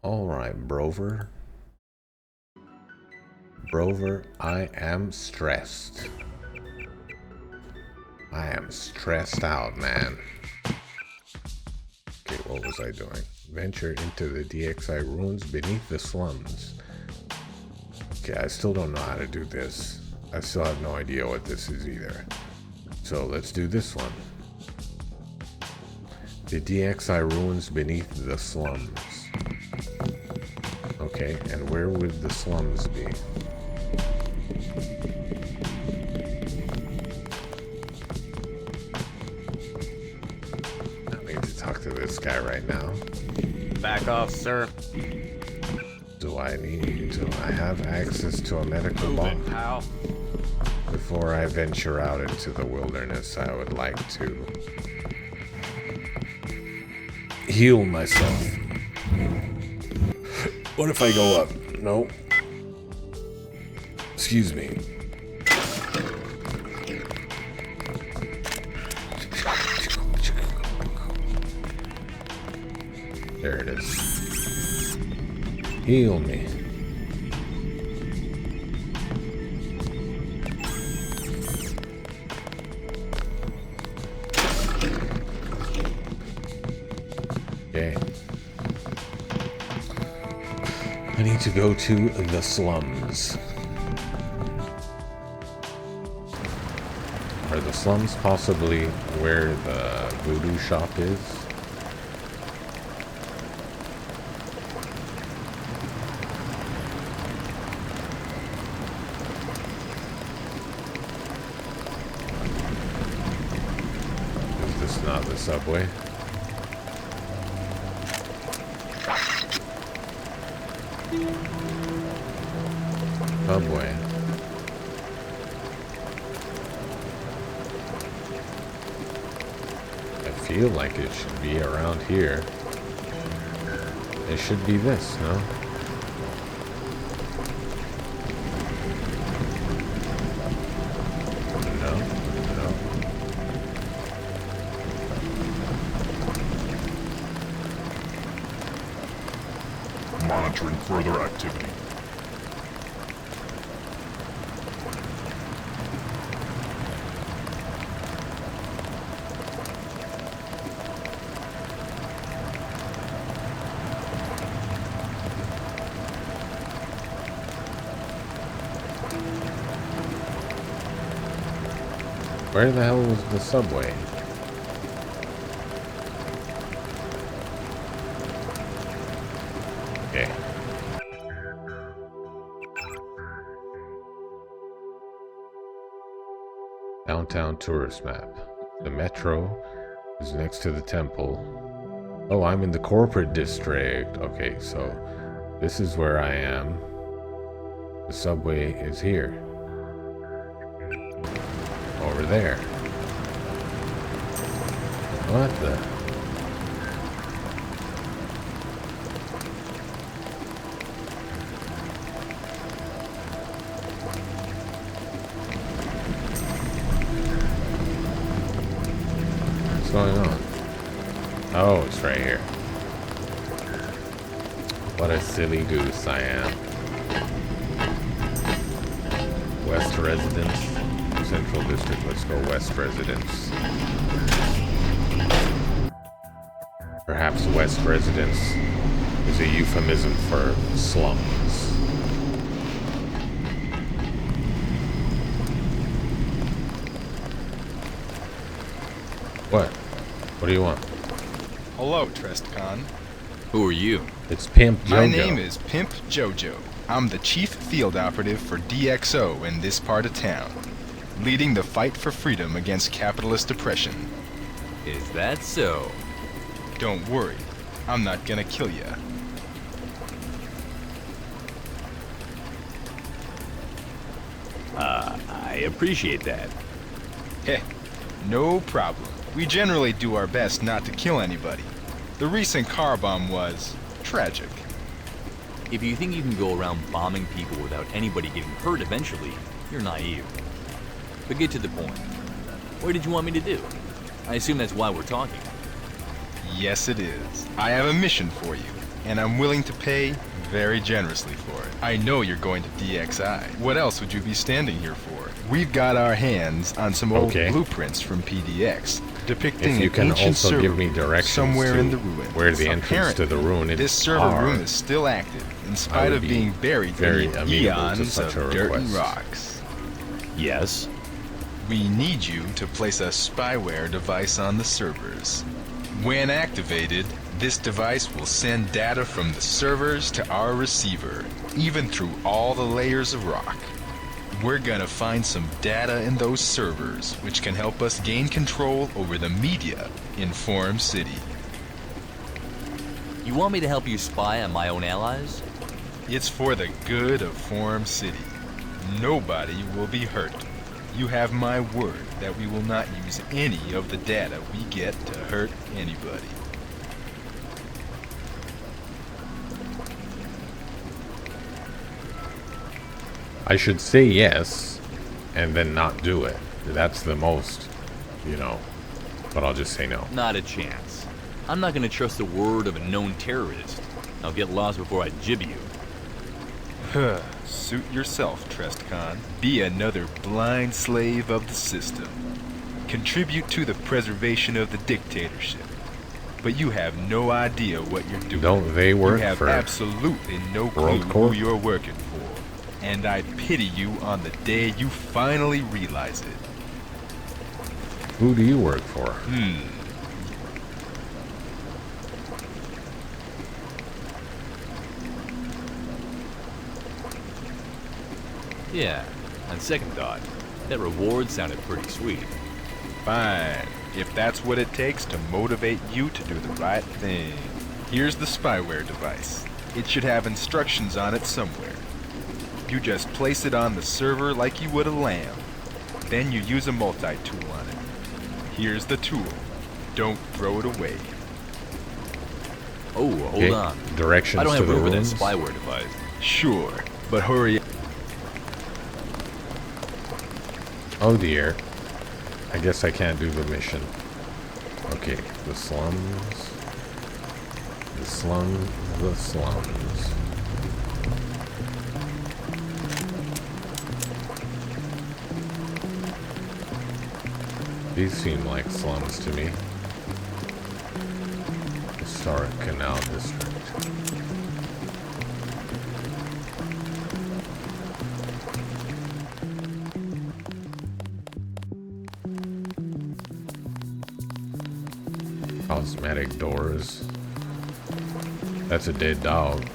Alright, Brover. Brover, I am stressed. I am stressed out, man. Okay, what was I doing? Venture into the DXI ruins beneath the slums. Okay, I still don't know how to do this. I still have no idea what this is either. So let's do this one. The DXI ruins beneath the slums. Okay, and where would the slums be? I need to talk to this guy right now. Back off, sir. Do I have access to a medical box? Pal. Before I venture out into the wilderness, I would like to heal myself. What if I go up? No. Excuse me. There it is. Heal me. Okay. I need to go to the slums. Are the slums possibly where the voodoo shop is? Is this not the subway? Subway. I feel like it should be around here. It should be this, no? No, no. Monitoring further activity. Where the hell was the subway? Okay. Downtown tourist map. The metro is next to the temple. Oh, I'm in the corporate district. Okay, so this is where I am. The subway is here. Over there. What the? What's going on? Oh, it's right here. What a silly goose I am. West Residence. Central District. Let's go West Residence. Perhaps West Residence is a euphemism for slums. What? What do you want? Hello, Trestcon. Who are you? It's Pimp Jojo. My name is Pimp Jojo. I'm the chief field operative for DXO in this part of town, leading the fight for freedom against capitalist oppression. Is that so? Don't worry, I'm not gonna kill ya. I appreciate that. Heh, no problem. We generally do our best not to kill anybody. The recent car bomb was tragic. If you think you can go around bombing people without anybody getting hurt eventually, you're naive. But get to the point. What did you want me to do? I assume that's why we're talking. Yes, it is. I have a mission for you. and I'm willing to pay very generously for it. I know you're going to DXI. What else would you be standing here for? We've got our hands on some old Okay. blueprints from PDX depicting If you an can ancient also server give me room directions somewhere to in the ruins. where the entrance to the ruin is. This server room is still active, in spite would of be being buried very beneath amenable to eons such of a dirt and request. rocks. Yes? We need you to place a spyware device on the servers. When activated, this device will send data from the servers to our receiver, even through all the layers of rock. We're gonna find some data in those servers, which can help us gain control over the media in Forum City. You want me to help you spy on my own allies? It's for the good of Forum City. Nobody will be hurt. You have my word that we will not use any of the data we get to hurt anybody. I should say yes, and then not do it. That's the most, but I'll just say no. Not a chance. I'm not gonna trust the word of a known terrorist. I'll get lost before I jib you. Suit yourself, Trestcon. Be another blind slave of the system. Contribute to the preservation of the dictatorship. But you have no idea what you're doing. Don't they work You have for absolutely no clue World who Corp? you're working for. And I pity you on the day you finally realize it. Who do you work for? Yeah, on second thought, that reward sounded pretty sweet. Fine, if that's what it takes to motivate you to do the right thing. Here's the spyware device. It should have instructions on it somewhere. You just place it on the server like you would a lamb. Then you use a multi-tool on it. Here's the tool. Don't throw it away. Oh, hold Okay, on. directions I don't to have the room for that rooms. spyware device. Sure, but hurry. Oh dear. I guess I can't do the mission. Okay, the slums. The slums. The slums. These seem like slums to me. Historic Canal District. Cosmetic doors. That's a dead dog.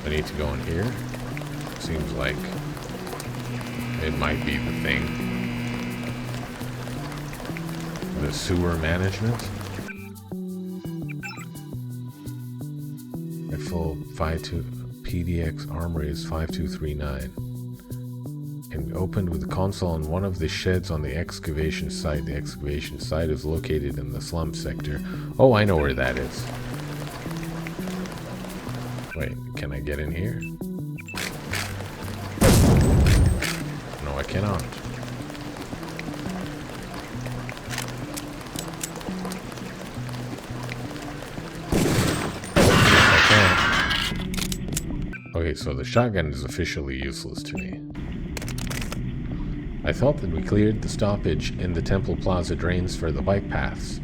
I need to go in here. Seems like it might be the thing. The sewer management. At full 52 PDX Armory is 5239. Can be opened with the console on one of the sheds on the excavation site. The excavation site is located in the slum sector. Oh, I know where that is. Wait, can I get in here? No, I cannot. I can't. Okay, so the shotgun is officially useless to me. I thought that we cleared the stoppage in the Temple Plaza drains for the bike paths.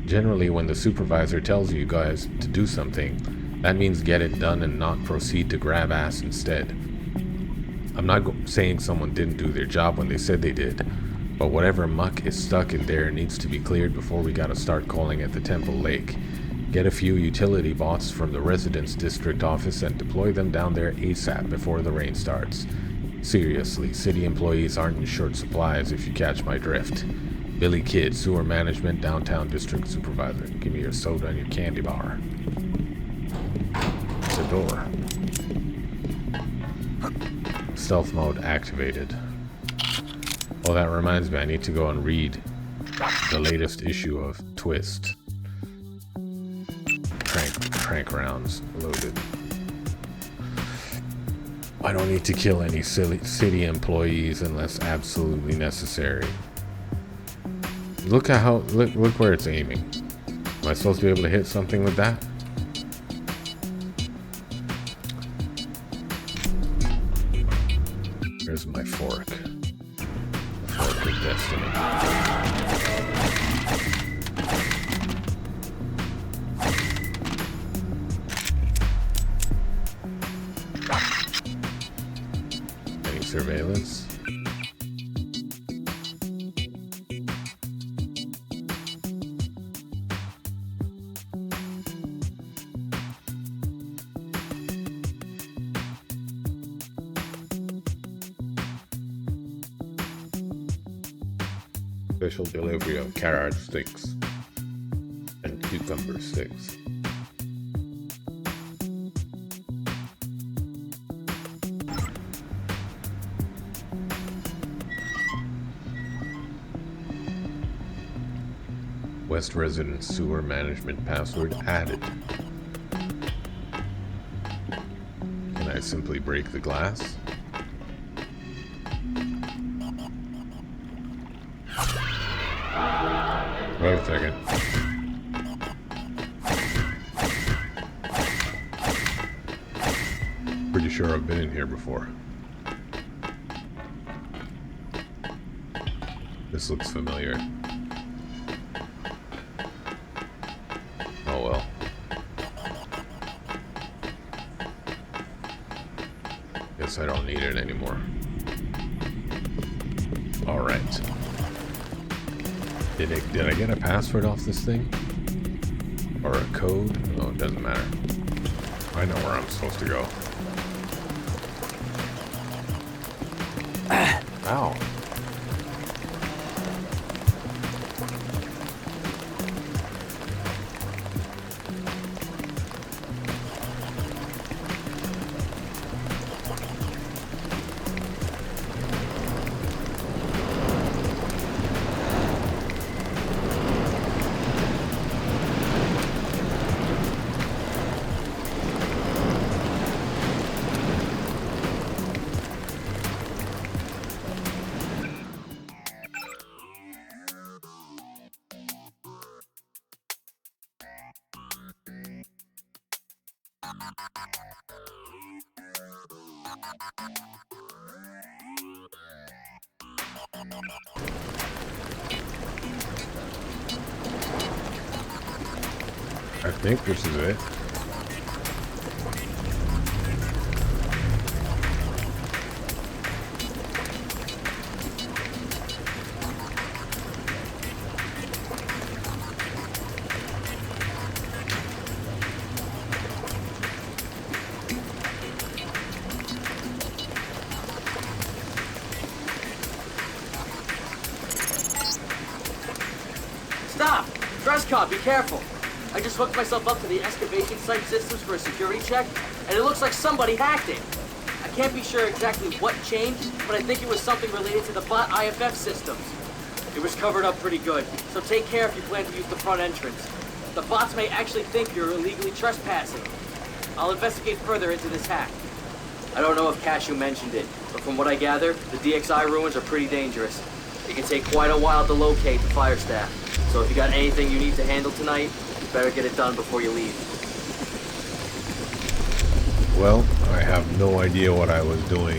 Generally, when the supervisor tells you guys to do something, that means get it done and not proceed to grab ass instead. I'm not saying someone didn't do their job when they said they did, but whatever muck is stuck in there needs to be cleared before we gotta start calling at the Temple Lake. Get a few utility bots from the Residence District office and deploy them down there ASAP before the rain starts. Seriously, city employees aren't in short supplies if you catch my drift. Billy Kidd, Sewer Management, Downtown District Supervisor. Give me your soda and your candy bar. It's a door. Stealth mode activated. Oh, that reminds me, I need to go and read the latest issue of Twist. Crank rounds loaded. I don't need to kill any city employees unless absolutely necessary. Look at how, look where it's aiming. Am I supposed to be able to hit something with that? Where's my fork? Fork of destiny. Any surveillance? Special delivery of carrot sticks and cucumber sticks. West resident sewer management password added. Can I simply break the glass? Wait a second. Pretty sure I've been in here before. This looks familiar. Oh well. Guess I don't need it anymore. Alright. Did I get a password off this thing? Or a code? Oh, it doesn't matter. I know where I'm supposed to go. Ow. I think this is it. Stop! Dress cop, be careful! I just hooked myself up to the excavation site systems for a security check, and it looks like somebody hacked it. I can't be sure exactly what changed, but I think it was something related to the bot IFF systems. It was covered up pretty good, so take care if you plan to use the front entrance. The bots may actually think you're illegally trespassing. I'll investigate further into this hack. I don't know if Cashew mentioned it, but from what I gather, the DXI ruins are pretty dangerous. It can take quite a while to locate the fire staff, so if you got anything you need to handle tonight, you better get it done before you leave. Well, I have no idea what I was doing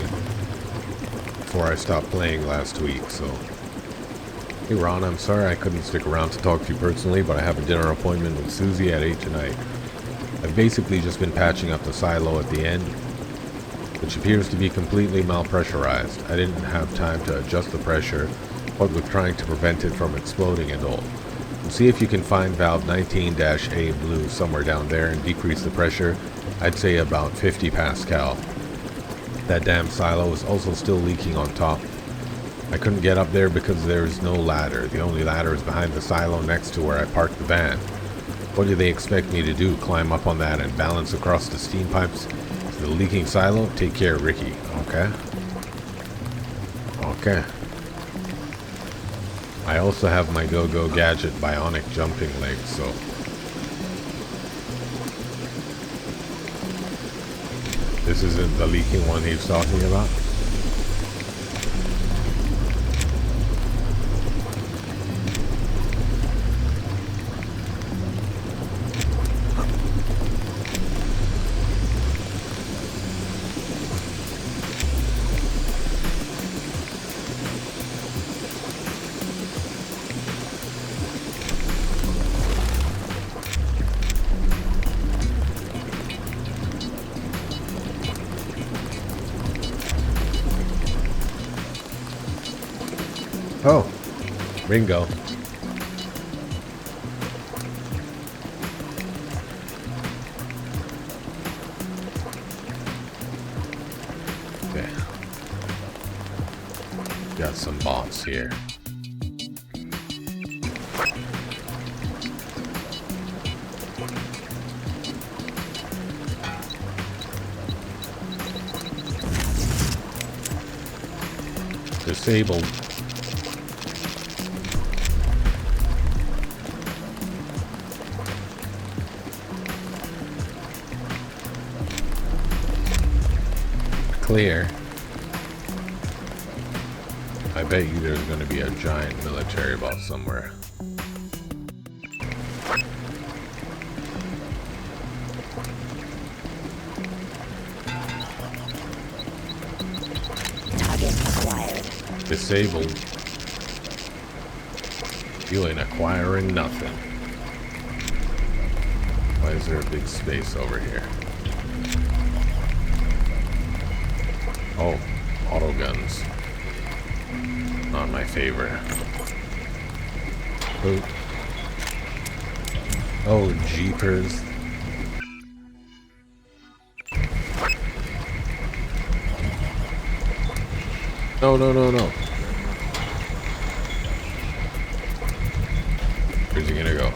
before I stopped playing last week, so... Hey Ron, I'm sorry I couldn't stick around to talk to you personally, but I have a dinner appointment with Susie at 8 tonight. I've basically just been patching up the silo at the end, which appears to be completely malpressurized. I didn't have time to adjust the pressure, what with trying to prevent it from exploding and all. And see if you can find valve 19-A blue somewhere down there and decrease the pressure. I'd say about 50 Pascal. That damn silo is also still leaking on top. I couldn't get up there because there's no ladder. The only ladder is behind the silo next to where I parked the van. What do they expect me to do? Climb up on that and balance across the steam pipes to the leaking silo? Take care, Ricky. Okay? Okay. I also have my Go-Go Gadget bionic jumping legs, so... This isn't the leaking one he's talking about? Bingo. Okay. Got some bots here. Disabled. Clear. I bet you there's going to be a giant military bot somewhere. Disabled. You ain't acquiring nothing. Why is there a big space over here? Oh, auto guns. Not my favorite. Boot. Oh, jeepers. No, no, no, no. Where's he gonna go?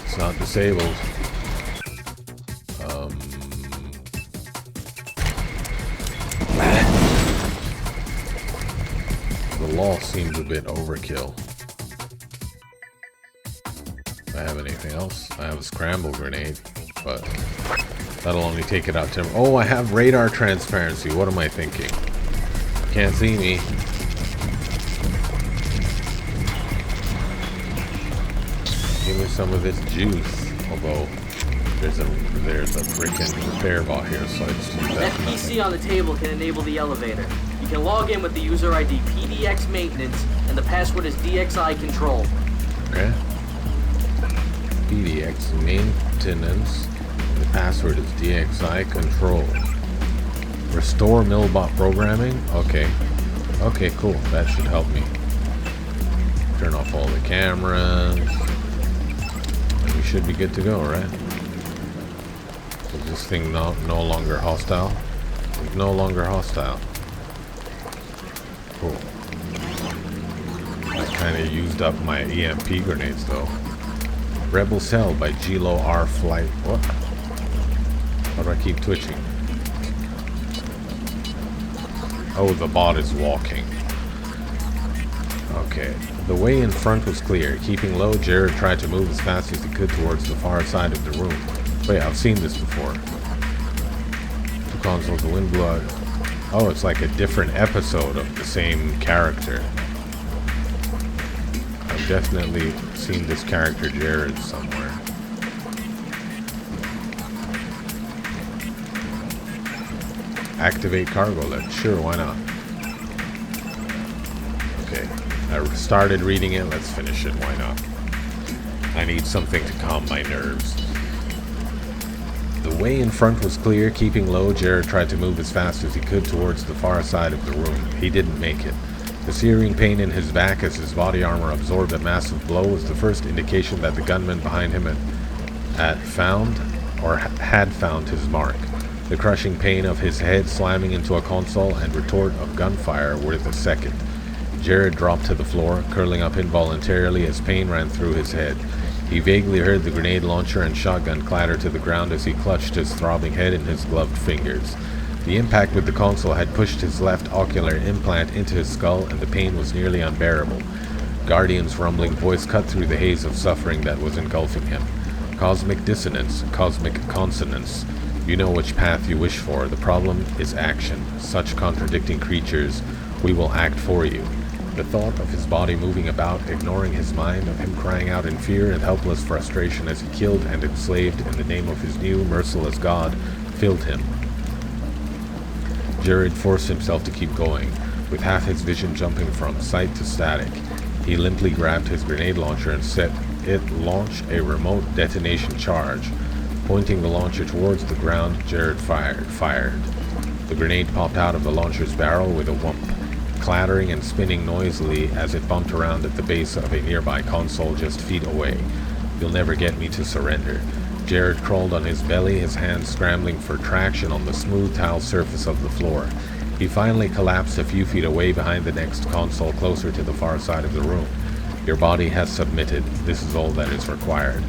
It's not disabled. The law seems a bit overkill. Do I have anything else? I have a scramble grenade, but that'll only take it out to... Oh, I have radar transparency. What am I thinking? Can't see me. Give me some of this juice. Although there's a freaking repair bot here, so I just use that. FPC on the table can enable the elevator. You can log in with the user ID PDX maintenance, and the password is DXI control. Okay. PDX maintenance. The password is DXI control. Restore Millbot programming. Okay. Okay, cool. That should help me. Turn off all the cameras. And we should be good to go, right? Is this thing no longer hostile? It's no longer hostile. Cool. I kind of used up my EMP grenades though. Rebel Cell by Gilo R Flight. What? How do I keep twitching? Oh, the bot is walking. Okay. The way in front was clear. Keeping low, Jared tried to move as fast as he could towards the far side of the room. Wait, I've seen this before. Two consoles, the wind blew out. Oh, it's like a different episode of the same character. I've definitely seen this character, Jared, somewhere. Activate cargo lift. Sure, why not? Okay. I started reading it. Let's finish it. Why not? I need something to calm my nerves. The way in front was clear. Keeping low, Jared tried to move as fast as he could towards the far side of the room. He didn't make it. The searing pain in his back as his body armor absorbed a massive blow was the first indication that the gunman behind him had found his mark. The crushing pain of his head slamming into a console and retort of gunfire were the second. Jared dropped to the floor, curling up involuntarily as pain ran through his head. He vaguely heard the grenade launcher and shotgun clatter to the ground as he clutched his throbbing head in his gloved fingers. The impact with the console had pushed his left ocular implant into his skull, and the pain was nearly unbearable. Guardian's rumbling voice cut through the haze of suffering that was engulfing him. Cosmic dissonance, cosmic consonance. You know which path you wish for. The problem is action. Such contradicting creatures, we will act for you. The thought of his body moving about, ignoring his mind, of him crying out in fear and helpless frustration as he killed and enslaved in the name of his new, merciless God, filled him. Jared forced himself to keep going, with half his vision jumping from sight to static. He limply grabbed his grenade launcher and set it launch a remote detonation charge. Pointing the launcher towards the ground, Jared fired. The grenade popped out of the launcher's barrel with a whump, clattering and spinning noisily as it bumped around at the base of a nearby console just feet away. You'll never get me to surrender. Jared crawled on his belly, his hands scrambling for traction on the smooth tile surface of the floor. He finally collapsed a few feet away behind the next console, closer to the far side of the room. Your body has submitted. This is all that is required.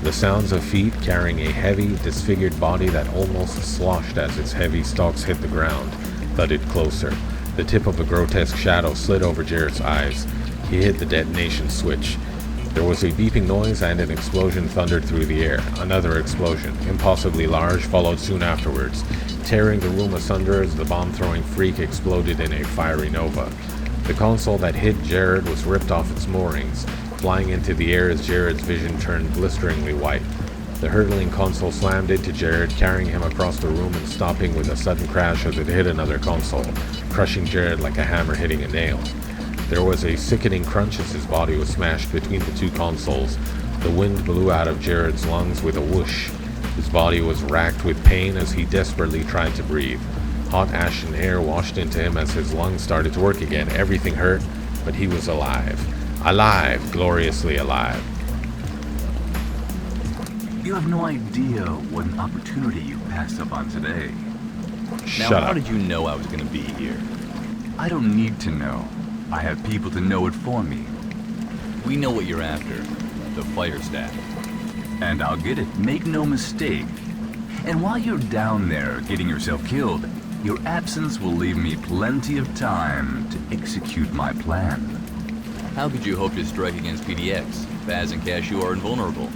The sounds of feet carrying a heavy, disfigured body that almost sloshed as its heavy stalks hit the ground thudded closer. The tip of a grotesque shadow slid over Jared's eyes. He hit the detonation switch. There was a beeping noise and an explosion thundered through the air. Another explosion, impossibly large, followed soon afterwards, tearing the room asunder as the bomb-throwing freak exploded in a fiery nova. The console that hit Jared was ripped off its moorings, flying into the air as Jared's vision turned blisteringly white. The hurtling console slammed into Jared, carrying him across the room and stopping with a sudden crash as it hit another console, crushing Jared like a hammer hitting a nail. There was a sickening crunch as his body was smashed between the two consoles. The wind blew out of Jared's lungs with a whoosh. His body was racked with pain as he desperately tried to breathe. Hot ashen air washed into him as his lungs started to work again. Everything hurt, but he was alive. Alive, gloriously alive. You have no idea what an opportunity you passed up on today. Shut Now, up. how did you know I was going to be here? I don't need to know. I have people to know it for me. We know what you're after. The fire staff. And I'll get it, make no mistake. And while you're down there getting yourself killed, your absence will leave me plenty of time to execute my plan. How could you hope to strike against PDX? Baz and Cashew are invulnerable.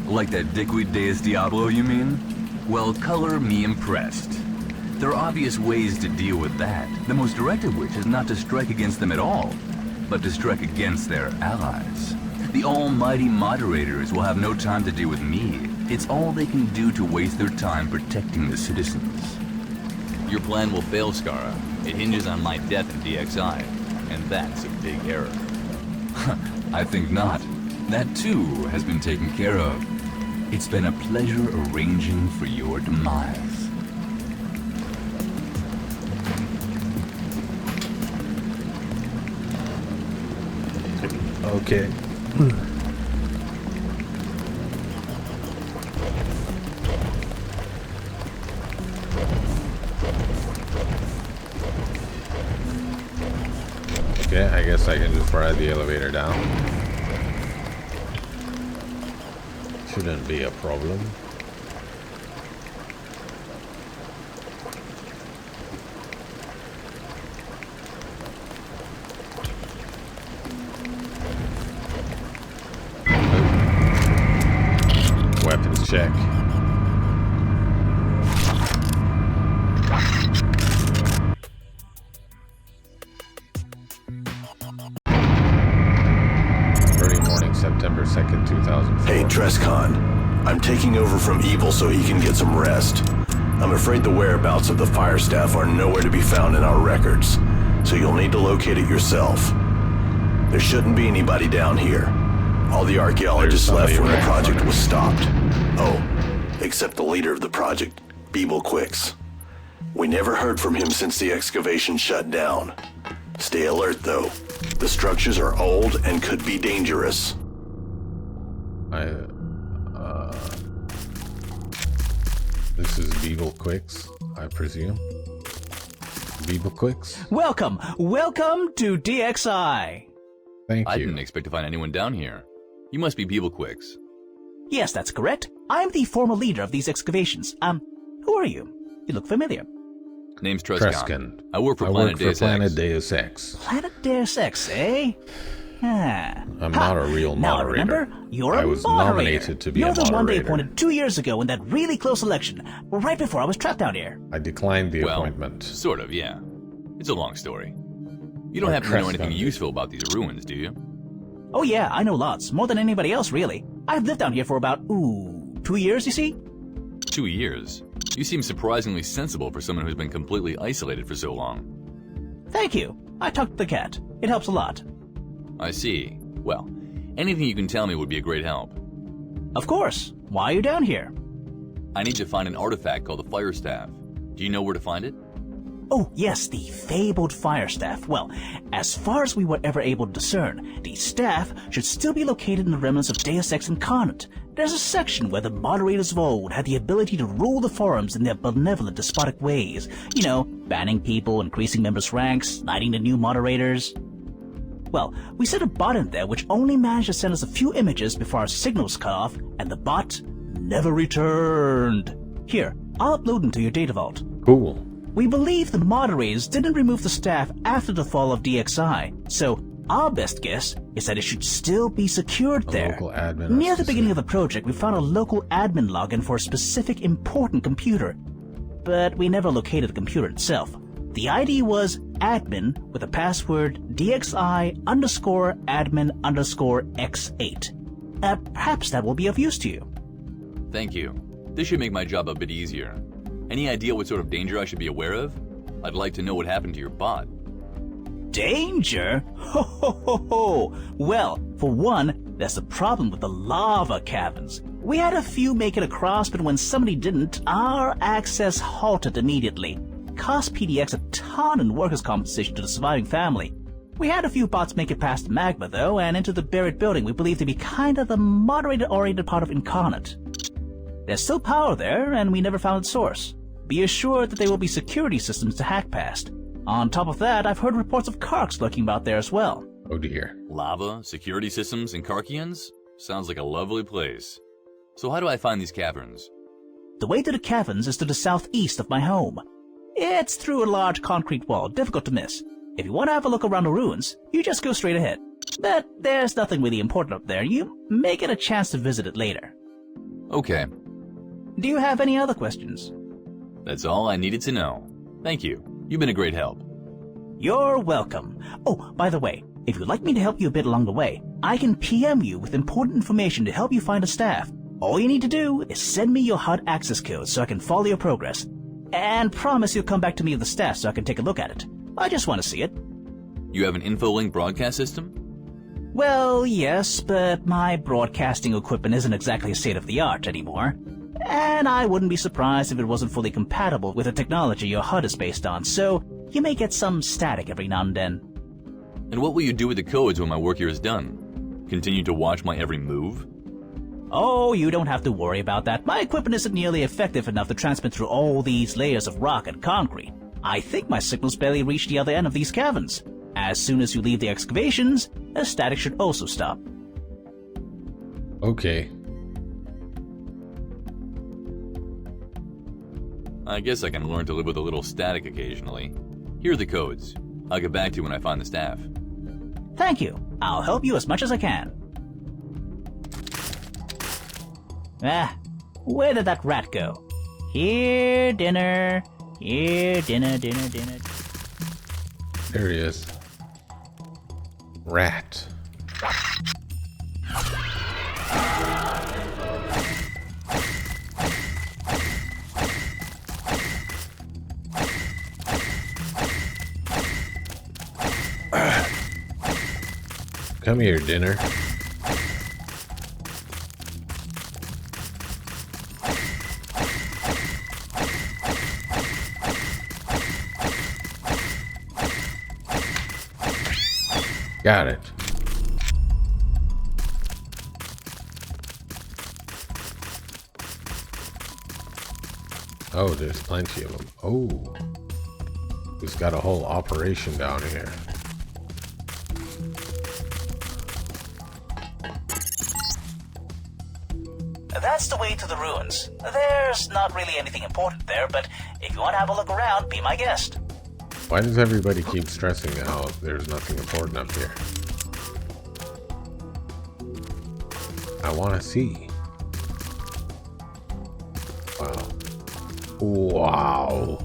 Like that dickweed Deus Diablo, you mean? Well, color me impressed. There are obvious ways to deal with that, the most direct of which is not to strike against them at all, but to strike against their allies. The almighty moderators will have no time to deal with me. It's all they can do to waste their time protecting the citizens. Your plan will fail, Skara. It hinges on my death in DXI, and that's a big error. I think not. That too has been taken care of. It's been a pleasure arranging for your demise. Okay. Okay, I guess I can just ride the elevator down. Shouldn't be a problem. Weapons check. Early morning, September 2nd, 2004. Hey, Trescon. I'm taking over from Evil so he can get some rest. I'm afraid the whereabouts of the fire staff are nowhere to be found in our records, so you'll need to locate it yourself. There shouldn't be anybody down here. All the archaeologists There's left when the somebody right project there. was stopped. Oh, except the leader of the project, Beeble Quicks. We never heard from him since the excavation shut down. Stay alert, though. The structures are old and could be dangerous. This is Beeble Quicks, I presume. Beeble Quicks? Welcome to DXI. Thank I you. didn't expect to find anyone down here. You must be Beeble Quicks. Yes, that's correct. I'm the former leader of these excavations. Who are you? You look familiar. Name's Trescon. Trescon. I work for I Planet work for Deus Planet Ex. Deus Ex. Planet Deus Ex, eh? I'm not a real Now I moderator. remember, you're I a was moderator. nominated to be you're a the one they moderator. appointed 2 years ago in that really close election, right before I was trapped down here. I declined the Well, appointment. sort of, yeah. It's a long story. You don't Or happen to know anything Trescon. useful about these ruins, do you? Oh yeah, I know lots, more than anybody else really. I've lived down here for about, 2 years, you see? 2 years. You seem surprisingly sensible for someone who's been completely isolated for so long. Thank you. I talked to the cat. It helps a lot. I see. Well, anything you can tell me would be a great help. Of course. Why are you down here? I need to find an artifact called the Fire Staff. Do you know where to find it? Oh, yes, the fabled fire staff. Well, as far as we were ever able to discern, the staff should still be located in the remnants of Deus Ex Incarnate. There's a section where the moderators of old had the ability to rule the forums in their benevolent, despotic ways. You know, banning people, increasing members' ranks, knighting the new moderators. Well, we set a bot in there which only managed to send us a few images before our signals cut off, and the bot never returned. Here, I'll upload them to your data vault. Cool. We believe the moderators didn't remove the staff after the fall of DXI, so our best guess is that it should still be secured there. Local admin Near the beginning of the project, we found a local admin login for a specific important computer, but we never located the computer itself. The ID was admin with the password DXI_admin_X8. Perhaps that will be of use to you. Thank you. This should make my job a bit easier. Any idea what sort of danger I should be aware of? I'd like to know what happened to your bot. Danger? Ho ho ho ho! Well, for one, there's a problem with the lava caverns. We had a few make it across, but when somebody didn't, our access halted immediately. Cost PDX a ton in workers' compensation to the surviving family. We had a few bots make it past the magma, though, and into the buried building we believe to be kind of the moderator-oriented part of Incarnate. There's still power there, and we never found its source. Be assured that there will be security systems to hack past. On top of that, I've heard reports of Karks lurking about there as well. Oh dear. Lava, security systems, and Karkians? Sounds like a lovely place. So how do I find these caverns? The way to the caverns is to the southeast of my home. It's through a large concrete wall, difficult to miss. If you want to have a look around the ruins, you just go straight ahead. But there's nothing really important up there. You may get a chance to visit it later. Okay, Do you have any other questions? that's all I needed to know. Thank you. You've been a great help. You're welcome. Oh, by the way, if you'd like me to help you a bit along the way, I can PM you with important information to help you find a staff. All you need to do is send me your HUD access code so I can follow your progress. And promise you'll come back to me with the staff so I can take a look at it. I just want to see it. You have an InfoLink broadcast system? Well, yes, but my broadcasting equipment isn't exactly state-of-the-art anymore. And I wouldn't be surprised if it wasn't fully compatible with the technology your HUD is based on, so you may get some static every now and then. And what will you do with the codes when my work here is done? Continue to watch my every move? Oh, you don't have to worry about that. My equipment isn't nearly effective enough to transmit through all these layers of rock and concrete. I think my signals barely reach the other end of these caverns. As soon as you leave the excavations, the static should also stop. Okay. I guess I can learn to live with a little static occasionally. Here are the codes. I'll get back to you when I find the staff. Thank you. I'll help you as much as I can. Where did that rat go? Here, dinner. Here, dinner. There he is. Rat. Come here, dinner. Got it. Oh, there's plenty of them. Oh. He's got a whole operation down here. That's the way to the ruins. There's not really anything important there, but if you want to have a look around, be my guest. Why does everybody keep stressing how there's nothing important up here? I want to see. Wow. Wow.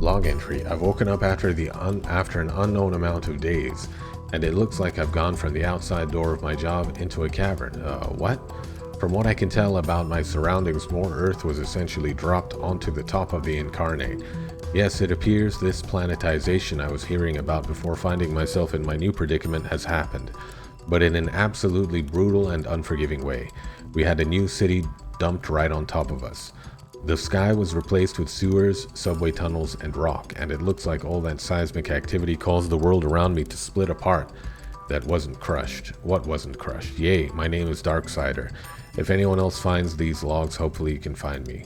Log entry. I've woken up after an unknown amount of days, and it looks like I've gone from the outside door of my job into a cavern. What? From what I can tell about my surroundings, more Earth was essentially dropped onto the top of the Incarnate. Yes, it appears this planetization I was hearing about before finding myself in my new predicament has happened. but in an absolutely brutal and unforgiving way. We had a new city dumped right on top of us. The sky was replaced with sewers, subway tunnels, and rock, and it looks like all that seismic activity caused the world around me to split apart. That wasn't crushed. What wasn't crushed? Yay, my name is Darksider. If anyone else finds these logs, hopefully you can find me.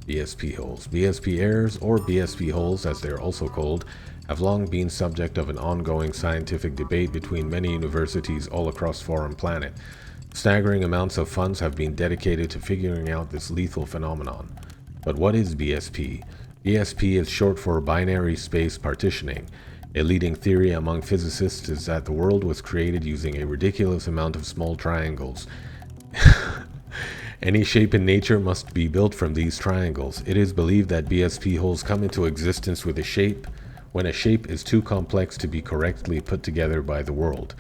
BSP holes. BSP errors, or BSP holes as they are also called, have long been subject of an ongoing scientific debate between many universities all across foreign planet. Staggering amounts of funds have been dedicated to figuring out this lethal phenomenon. But what is BSP? BSP is short for binary space partitioning. A leading theory among physicists is that the world was created using a ridiculous amount of small triangles. Any shape in nature must be built from these triangles. It is believed that BSP holes come into existence with a shape when a shape is too complex to be correctly put together by the world.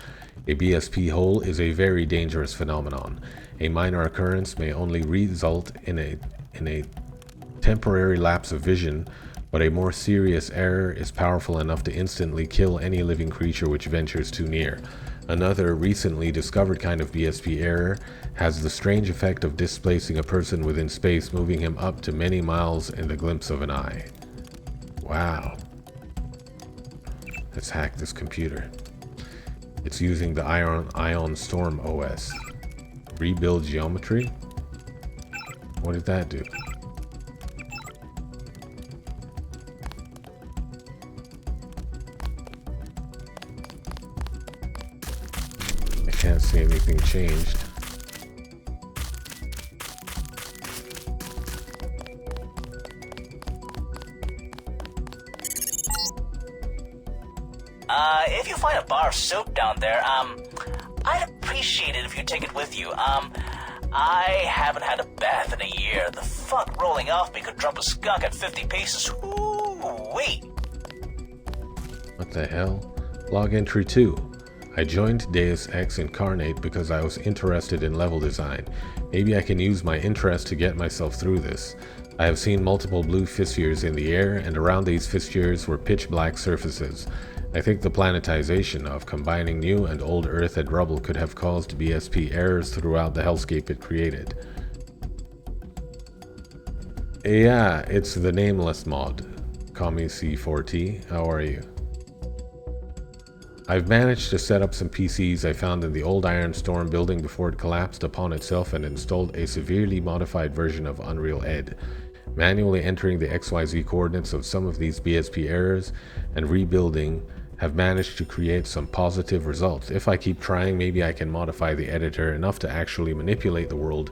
A BSP hole is a very dangerous phenomenon. A minor occurrence may only result in a temporary lapse of vision, but a more serious error is powerful enough to instantly kill any living creature which ventures too near. Another recently discovered kind of BSP error has the strange effect of displacing a person within space, moving him up to many miles in the glimpse of an eye. Wow. Let's hack this computer. It's using the Ion Storm OS. Rebuild geometry? What did that do? I can't see anything changed. If you find a bar of soap down there, I'd appreciate it if you take it with you. I haven't had a bath in a year. The fuck rolling off me could drop a skunk at 50 paces. Ooh-wee. What the hell? Log entry 2. I joined Deus Ex Incarnate because I was interested in level design. Maybe I can use my interest to get myself through this. I have seen multiple blue fissures in the air, and around these fissures were pitch black surfaces. I think the planetization of combining new and old Earth and rubble could have caused BSP errors throughout the hellscape it created. Yeah, it's the Nameless mod. Kami C4T, how are you? I've managed to set up some PCs I found in the old Iron Storm building before it collapsed upon itself, and installed a severely modified version of Unreal Ed. Manually entering the XYZ coordinates of some of these BSP errors and rebuilding have managed to create some positive results. If I keep trying, maybe I can modify the editor enough to actually manipulate the world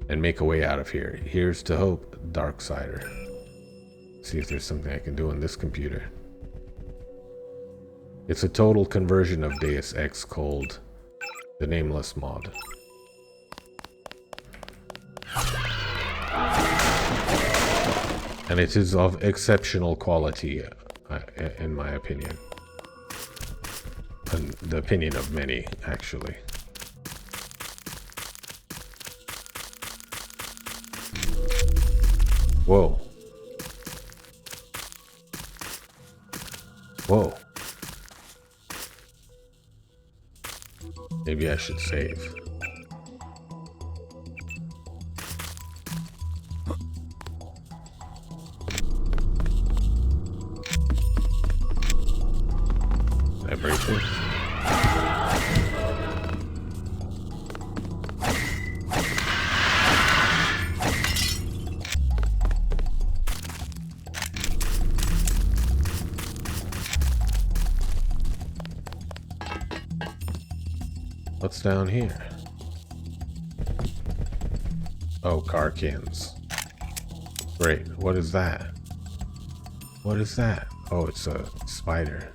and make a way out of here. Here's to hope, Darksider. See if there's something I can do on this computer. It's a total conversion of Deus Ex called the Nameless mod. And it is of exceptional quality, in my opinion. And the opinion of many, actually. Whoa. Whoa. Maybe I should save. Did I break this? What's down here? Oh, Karkins. Great. What is that? What is that? Oh, it's a spider.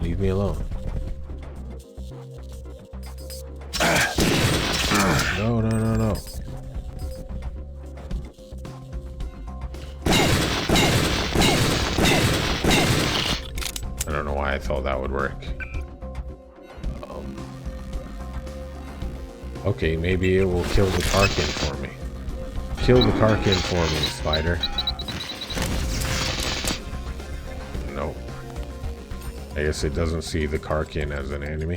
Leave me alone. No, no, no, no. I don't know why I thought that would work. Okay, maybe it will kill the Karkin for me. Kill the Karkin for me, spider. I guess it doesn't see the Karkian as an enemy.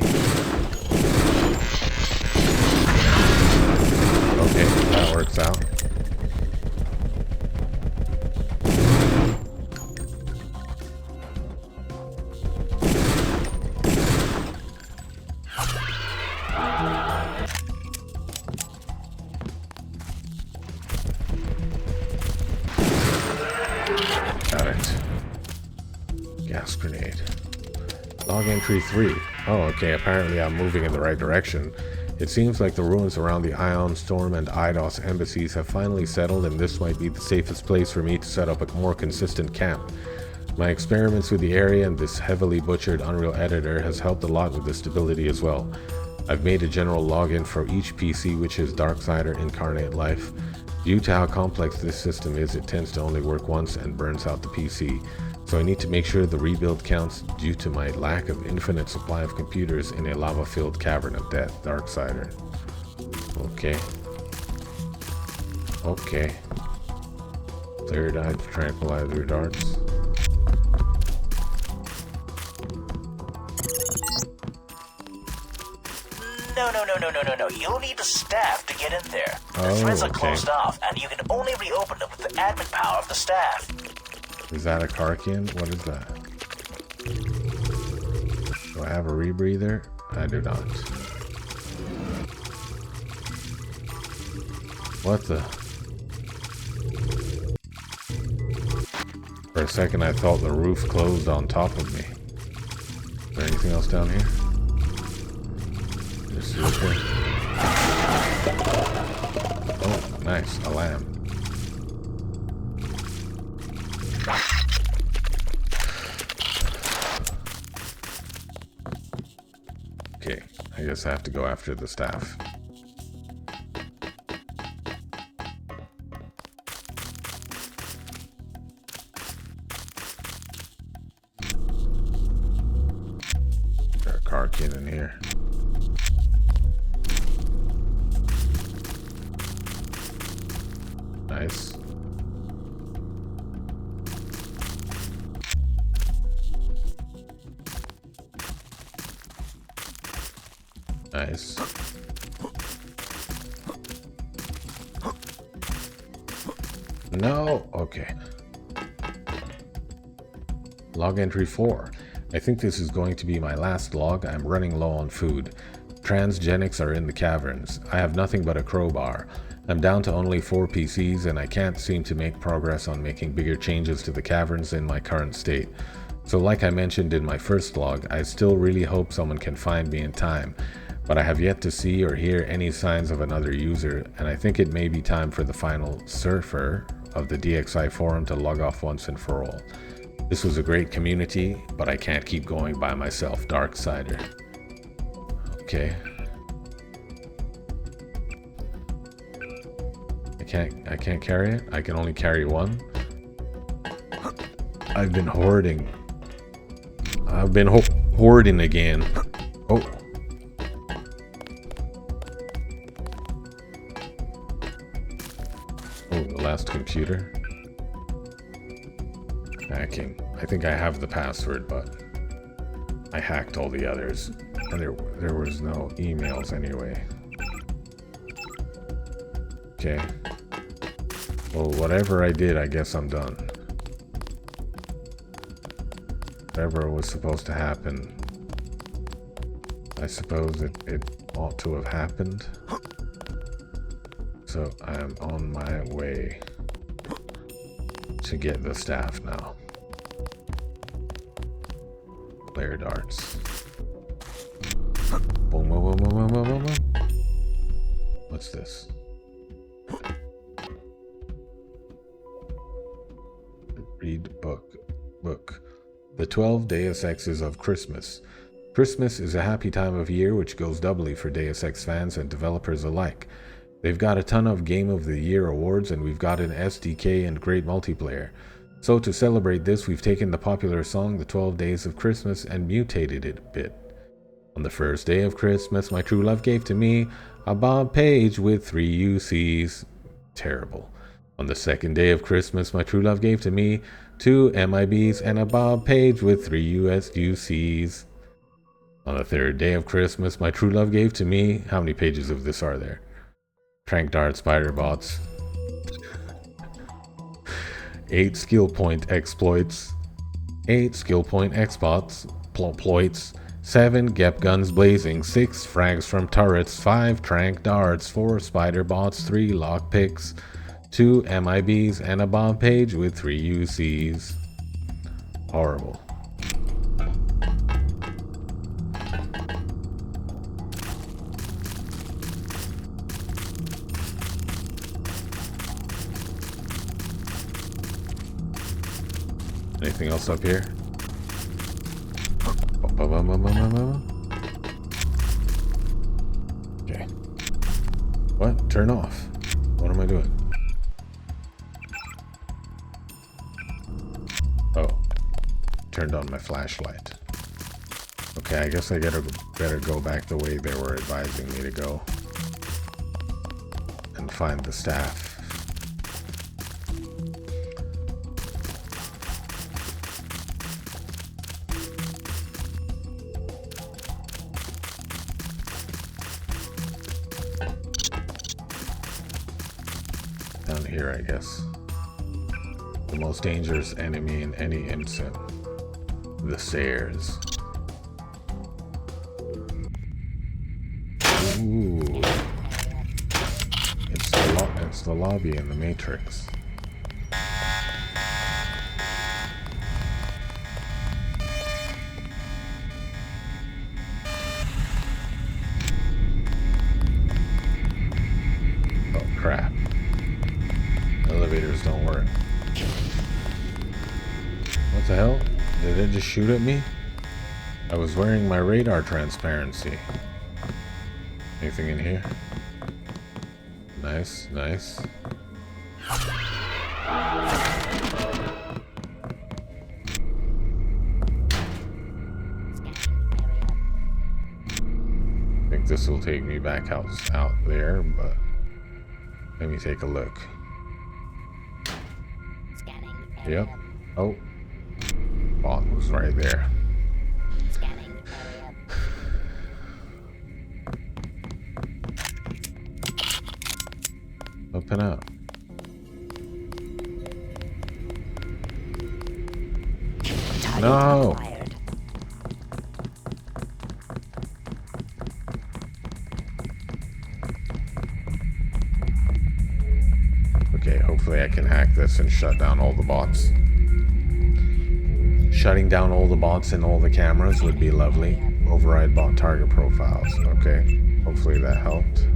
Okay, that works out. Got it. Gas grenade. Log entry 3. Oh, okay, apparently I'm moving in the right direction. It seems like the ruins around the Ion, Storm, and Eidos embassies have finally settled, and this might be the safest place for me to set up a more consistent camp. My experiments with the area and this heavily butchered Unreal editor has helped a lot with the stability as well. I've made a general login for each PC which is Darksider Incarnate Life. Due to how complex this system is, it tends to only work once and burns out the PC. So I need to make sure the rebuild counts due to my lack of infinite supply of computers in a lava-filled cavern of death, Darksider. Okay. Okay. Clear died tranquilizer darts. No. You'll need the staff to get in there. The Oh, threads are okay. closed off, and you can only reopen them with the admin power of the staff. Is that a Karkian? What is that? Do I have a rebreather? I do not. What the? For a second I thought the roof closed on top of me. Is there anything else down here? Just looking. Oh, nice. A lamb. Okay, I guess I have to go after the staff. There's a Karkian in here. Nice. Nice. No. Okay. Log entry 4. I think this is going to be my last log. I'm running low on food. Transgenics are in the caverns. I have nothing but a crowbar. I'm down to only 4 PCs and I can't seem to make progress on making bigger changes to the caverns in my current state. So like I mentioned in my first log, I still really hope someone can find me in time. But I have yet to see or hear any signs of another user, and I think it may be time for the final surfer of the DXI forum to log off once and for all. This was a great community, but I can't keep going by myself, Darksider. Okay. I can't carry it? I can only carry one? I've been hoarding. I've been hoarding again. Oh. Oh, the last computer. Hacking. I think I have the password, but I hacked all the others. And there was no emails anyway. Okay. Well, whatever I did, I guess I'm done. Whatever was supposed to happen, I suppose it ought to have happened. So I'm on my way to get the staff now. Flare darts. Boom, boom, boom, boom, boom, boom, boom, boom. What's this? Read book. The 12 Deus Exes of Christmas. Christmas is a happy time of year which goes doubly for Deus Ex fans and developers alike. They've got a ton of Game of the Year awards and we've got an SDK and great multiplayer. So to celebrate this, we've taken the popular song The 12 Days of Christmas and mutated it a bit. On the first day of Christmas, my true love gave to me a Bob page with 3 UCs. Terrible. On the second day of Christmas, my true love gave to me 2 MIBs and a Bob Page with 3 USUCs. On the third day of Christmas, my true love gave to me... How many pages of this are there? Trank Dart Spider Bots. 8 skill point exploits. 8 skill point X-bots. Ploits. 7 Gep guns blazing. 6 frags from turrets. 5 Trank Darts. 4 Spider Bots. 3 lockpicks. 2 MIBs and a Bob Page with 3 UCs. Horrible. Anything else up here? Okay. What? Turn off. What am I doing? Oh. Turned on my flashlight. Okay, I guess I better go back the way they were advising me to go. And find the staff. Down here, I guess. The most dangerous enemy in any IMSIM. The stairs. Ooh. It's the lobby in the Matrix. Oh crap. Elevators don't work. What the hell? Did it just shoot at me? I was wearing my radar transparency. Anything in here? Nice, nice. I think this will take me back out there, but let me take a look. Yep. Oh. Bot was right there. Open up. No! Okay, hopefully I can hack this and shut down all the bots. Shutting down all the bots and all the cameras would be lovely. Override bot target profiles. Okay, hopefully that helped.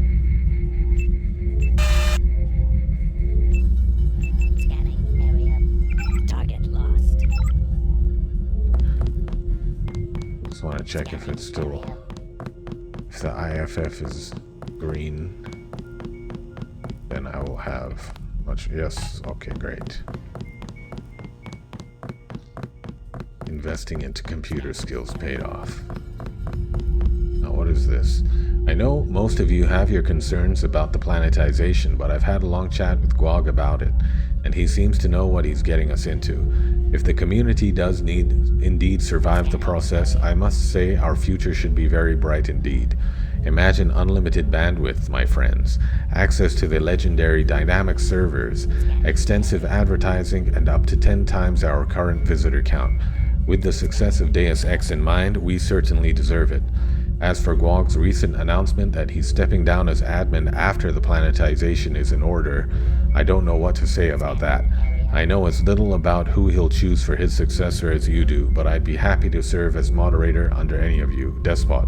Just want to check if it's still, if the IFF is green, then I will have much. Yes, okay, great. Investing into computer skills paid off. Now, what is this? I know most of you have your concerns about the planetization, but I've had a long chat with Gwog about it, and he seems to know what he's getting us into. If the community does indeed survive the process, I must say our future should be very bright indeed. Imagine unlimited bandwidth, my friends, access to the legendary dynamic servers, extensive advertising, and up to 10 times our current visitor count. With the success of Deus Ex in mind, we certainly deserve it. As for Gwog's recent announcement that he's stepping down as admin after the planetization is in order, I don't know what to say about that. I know as little about who he'll choose for his successor as you do, but I'd be happy to serve as moderator under any of you. Despot.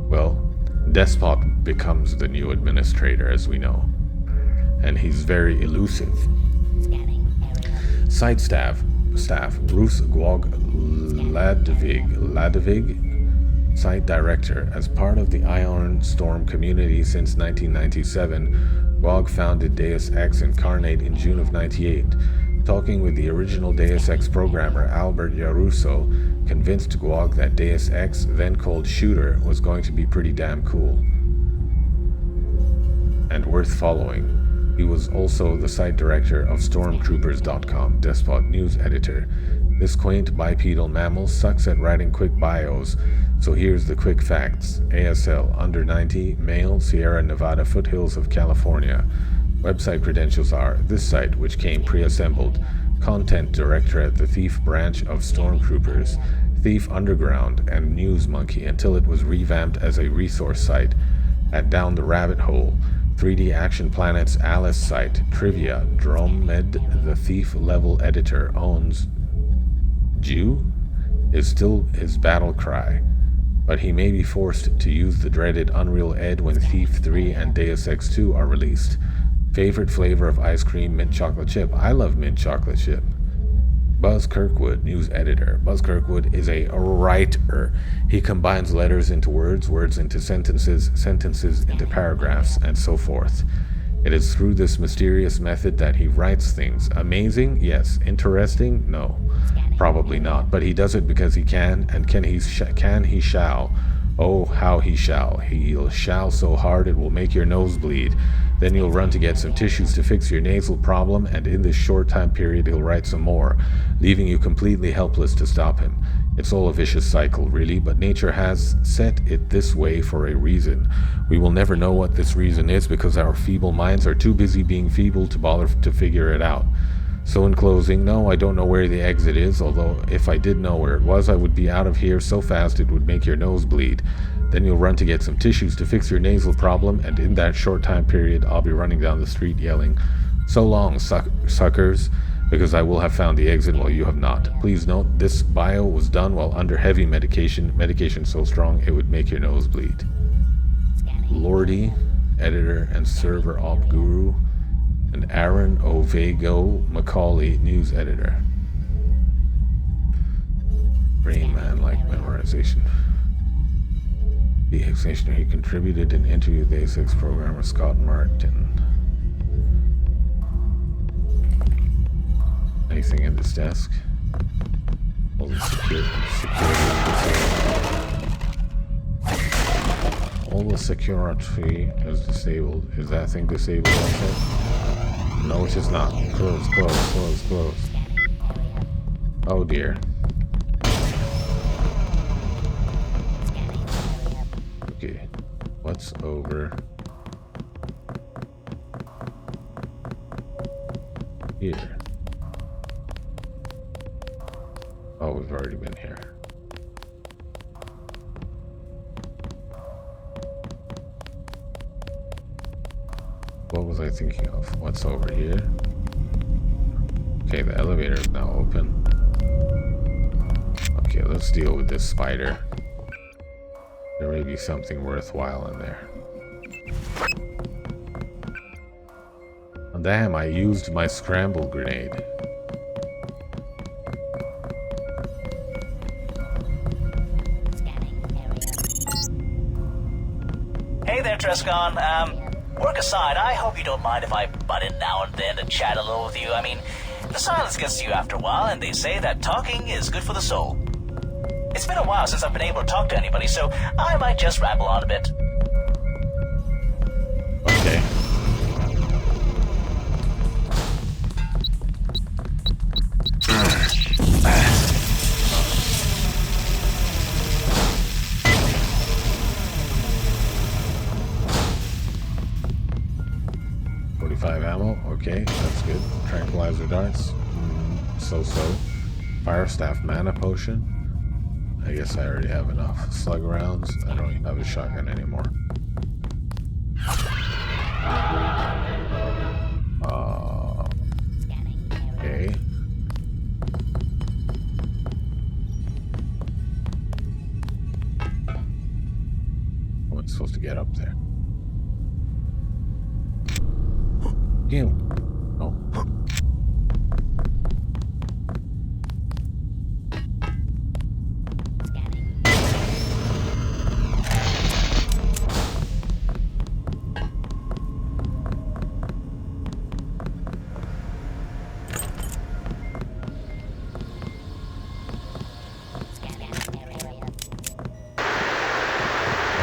Well, Despot becomes the new administrator, as we know. And he's very elusive. Site staff, Bruce Gwog Ladevig, Site Director. As part of the Iron Storm community since 1997, Gwog founded Deus Ex Incarnate in June of '98. Talking with the original Deus Ex programmer Albert Yaruso convinced Gwog that Deus Ex, then called Shooter, was going to be pretty damn cool and worth following. He was also the site director of Stormtroopers.com, Despot news editor. This quaint bipedal mammal sucks at writing quick bios, so here's the quick facts. ASL, under 90, male, Sierra Nevada foothills of California. Website credentials are this site, which came pre-assembled, content director at the Thief branch of Stormtroopers, Thief Underground, and News Monkey until it was revamped as a resource site. At Down the Rabbit Hole, 3D Action Planet's Alice site, Trivia, Dromed, the Thief level editor, owns Jew is still his battle cry, but he may be forced to use the dreaded Unreal Ed when Thief 3 and Deus Ex 2 are released. Favorite flavor of ice cream, mint chocolate chip. I love mint chocolate chip. Buzz Kirkwood, news editor. Buzz Kirkwood is a writer. He combines letters into words, words into sentences, sentences into paragraphs, and so forth. It is through this mysterious method that he writes things. Amazing? Yes. Interesting? No. Probably not. But he does it because he can, and he shall. Oh, how he shall. He'll shall so hard it will make your nose bleed. Then you'll run to get some tissues to fix your nasal problem, and in this short time period he'll write some more, leaving you completely helpless to stop him. It's all a vicious cycle, really, but nature has set it this way for a reason. We will never know what this reason is because our feeble minds are too busy being feeble to bother to figure it out. So in closing, no, I don't know where the exit is, although if I did know where it was, I would be out of here so fast it would make your nose bleed. Then you'll run to get some tissues to fix your nasal problem, and in that short time period, I'll be running down the street yelling, "So long, suckers," because I will have found the exit while you have not. Please note, this bio was done while under heavy medication so strong it would make your nose bleed. Lordy, editor and server op guru, and Aaron Ovego Macaulay, news editor. Rain Man-like memorization. The extension he contributed an interview with the A6 programmer Scott Martin. Anything in this desk? All the security is disabled. Is that thing disabled also? No, it is not. Close, close, close, close. Oh dear. Okay, what's over here? Oh, we've already been here. What was I thinking of? What's over here? Okay, the elevator is now open. Okay, let's deal with this spider. There may be something worthwhile in there. Oh, damn, I used my scramble grenade. Hey there, Trescon. Work aside, I hope you don't mind if I butt in now and then to chat a little with you. I mean, the silence gets to you after a while, and they say that talking is good for the soul. It's been a while since I've been able to talk to anybody, so I might just ramble on a bit. Okay. Ammo, okay, that's good. Tranquilizer darts, so-so. Fire staff mana potion. I guess I already have enough. Slug rounds, I don't even have a shotgun anymore. Okay. How am I supposed to get up there? You. Oh.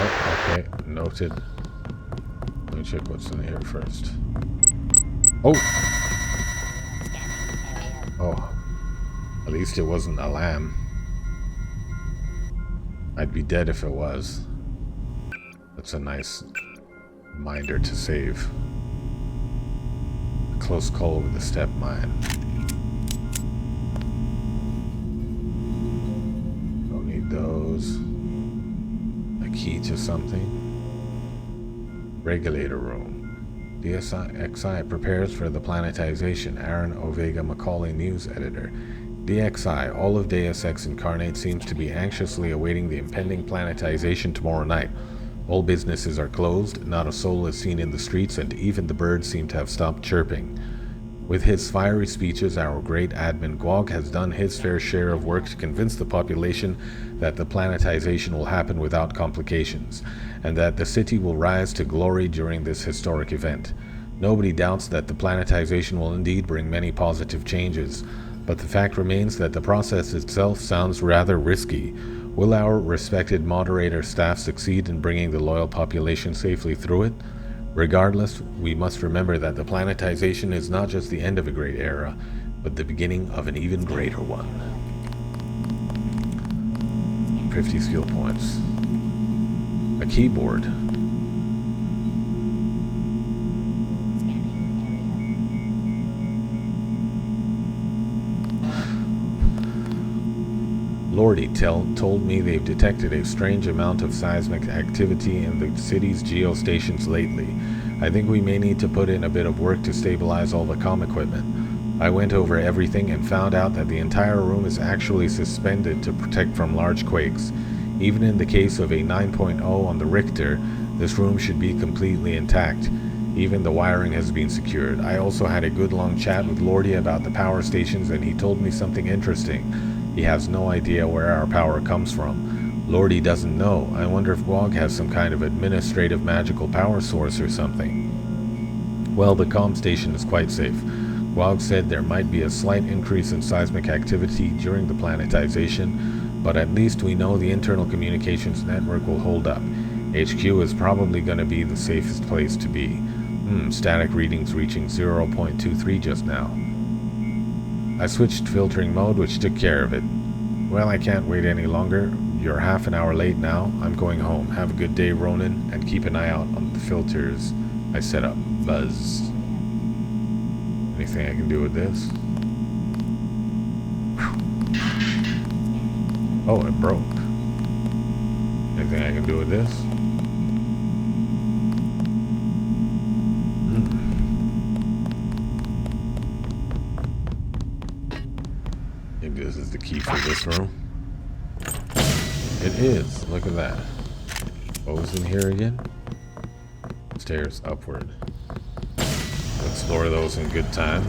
Oh, okay. Noted. Let me check what's in here first. Oh! Oh. At least it wasn't a lamb. I'd be dead if it was. That's a nice reminder to save. A close call with a step mine. Don't need those. A key to something. Regulator room. DXI prepares for the planetization. Aaron Ovega Macaulay, news editor. DXI, all of Deus Ex Incarnate seems to be anxiously awaiting the impending planetization tomorrow night. All businesses are closed, not a soul is seen in the streets, and even the birds seem to have stopped chirping. With his fiery speeches, our great admin Gwog has done his fair share of work to convince the population that the planetization will happen without complications, and that the city will rise to glory during this historic event. Nobody doubts that the planetization will indeed bring many positive changes, but the fact remains that the process itself sounds rather risky. Will our respected moderator staff succeed in bringing the loyal population safely through it? Regardless, we must remember that the planetization is not just the end of a great era, but the beginning of an even greater one. 50 skill points. A keyboard. Lordy told me they've detected a strange amount of seismic activity in the city's geostations lately. I think we may need to put in a bit of work to stabilize all the comm equipment. I went over everything and found out that the entire room is actually suspended to protect from large quakes. Even in the case of a 9.0 on the Richter, this room should be completely intact. Even the wiring has been secured. I also had a good long chat with Lordy about the power stations, and he told me something interesting. He has no idea where our power comes from. Lordy doesn't know. I wonder if Gwog has some kind of administrative magical power source or something. Well, the comm station is quite safe. Gwog said there might be a slight increase in seismic activity during the planetization, but at least we know the internal communications network will hold up. HQ is probably going to be the safest place to be. Static readings reaching 0.23 just now. I switched filtering mode, which took care of it. Well, I can't wait any longer. You're half an hour late now. I'm going home. Have a good day, Ronan, and keep an eye out on the filters I set up. Buzz. Anything I can do with this? Oh, it broke. Anything I can do with this? Maybe this is the key for this room. It is. Look at that. What was in here again? Stairs upward. Explore those in good time.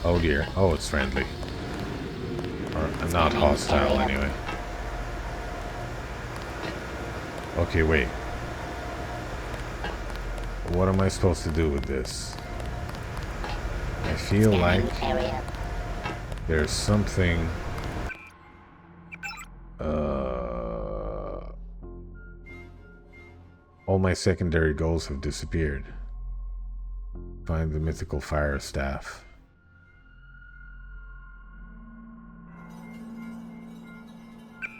Oh dear. Oh, it's friendly. Or not hostile anyway. Okay, wait. What am I supposed to do with this? I feel like there's something all my secondary goals have disappeared. Find the mythical fire staff.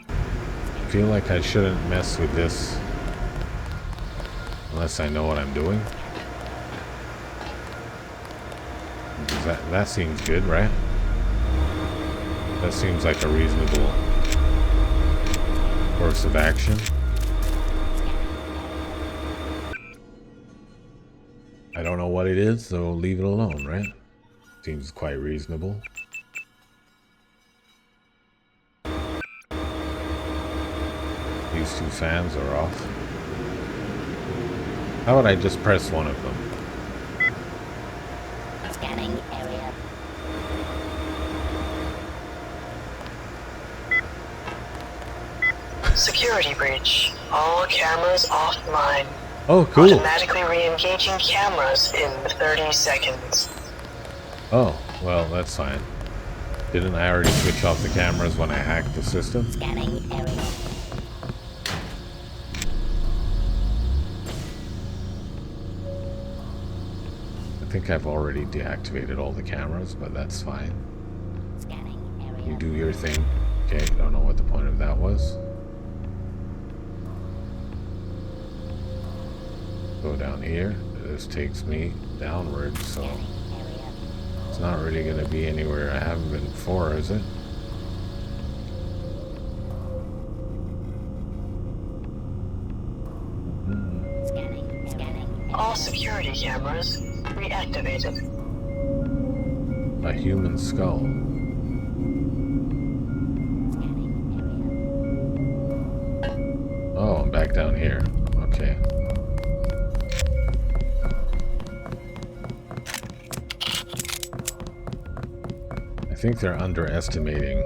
I feel like I shouldn't mess with this unless I know what I'm doing. That seems good, right? That seems like a reasonable course of action. I don't know what it is, so leave it alone, right? Seems quite reasonable. These two fans are off. How would I just press one of them? Scanning area. Security breach. All cameras offline. Oh, cool. Automatically re-engaging cameras in 30 seconds. Oh, well, that's fine. Didn't I already switch off the cameras when I hacked the system? Scanning area. think I've already deactivated all the cameras, but that's fine. You do your thing. Okay, don't know what the point of that was. Go down here. This takes me downward, so it's not really going to be anywhere I haven't been before, is it? All security cameras reactivated. A human skull. Oh, I'm back down here. Okay. I think they're underestimating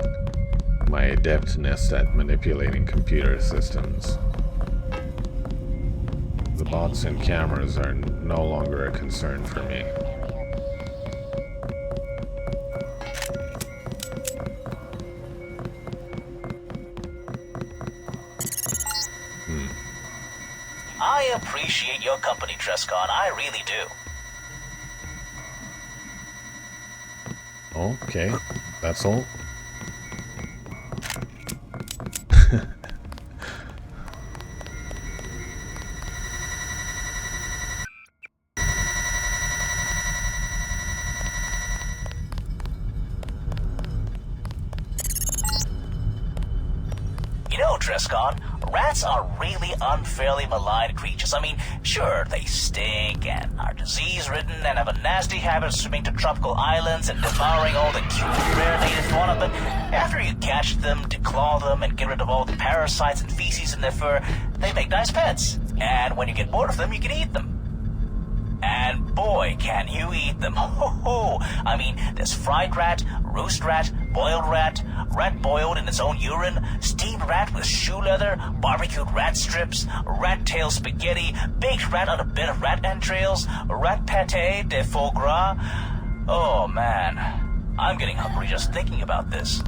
my adeptness at manipulating computer systems. The bots and cameras are no longer a concern for me. I appreciate your company, Trescon. I really do. Okay, that's all. You know, Trescon, rats are really unfairly maligned creatures. I mean, sure, they stink and are disease-ridden and have a nasty habit of swimming to tropical islands and devouring all the cute, rare native fauna, but after you catch them, declaw them, and get rid of all the parasites and feces in their fur, they make nice pets. And when you get bored of them, you can eat them. And boy, can you eat them. Ho ho! I mean, there's fried rat, roast rat, boiled rat, rat boiled in its own urine, steamed rat with shoe leather, barbecued rat strips, rat tail spaghetti, baked rat on a bed of rat entrails, rat pate de foie gras. Oh man, I'm getting hungry just thinking about this.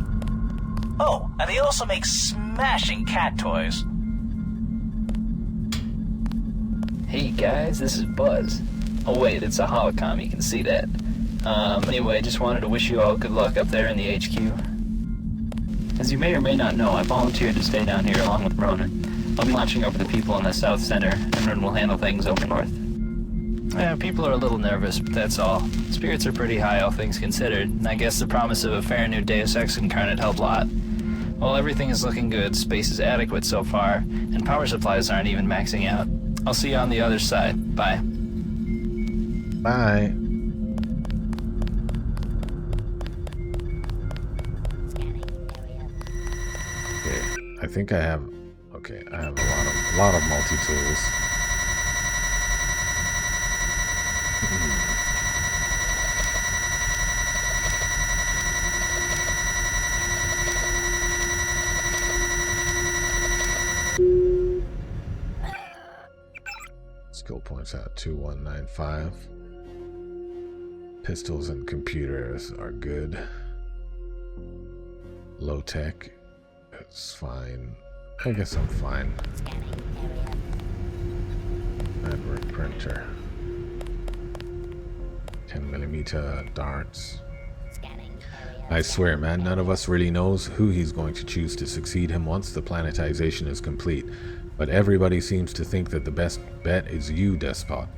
Oh, and they also make smashing cat toys. Hey guys, this is Buzz. Oh wait, it's a holocom, you can see that. Anyway, just wanted to wish you all good luck up there in the HQ. As you may or may not know, I volunteered to stay down here along with Ronan. I'll be watching over the people in the South Center, and Ronan will handle things over north. Yeah, people are a little nervous, but that's all. Spirits are pretty high, all things considered, and I guess the promise of a fair new Deus Ex incarnate helped a lot. While everything is looking good, space is adequate so far, and power supplies aren't even maxing out. I'll see you on the other side. Bye. Bye. Okay, I think I have. Okay, I have a lot of multi-tools. Skill points at 2195. Pistols and computers are good. Low tech is fine. I guess I'm fine. Network printer. 10mm darts. I swear, man, none of us really knows who he's going to choose to succeed him once the planetization is complete. But everybody seems to think that the best bet is you, Despot.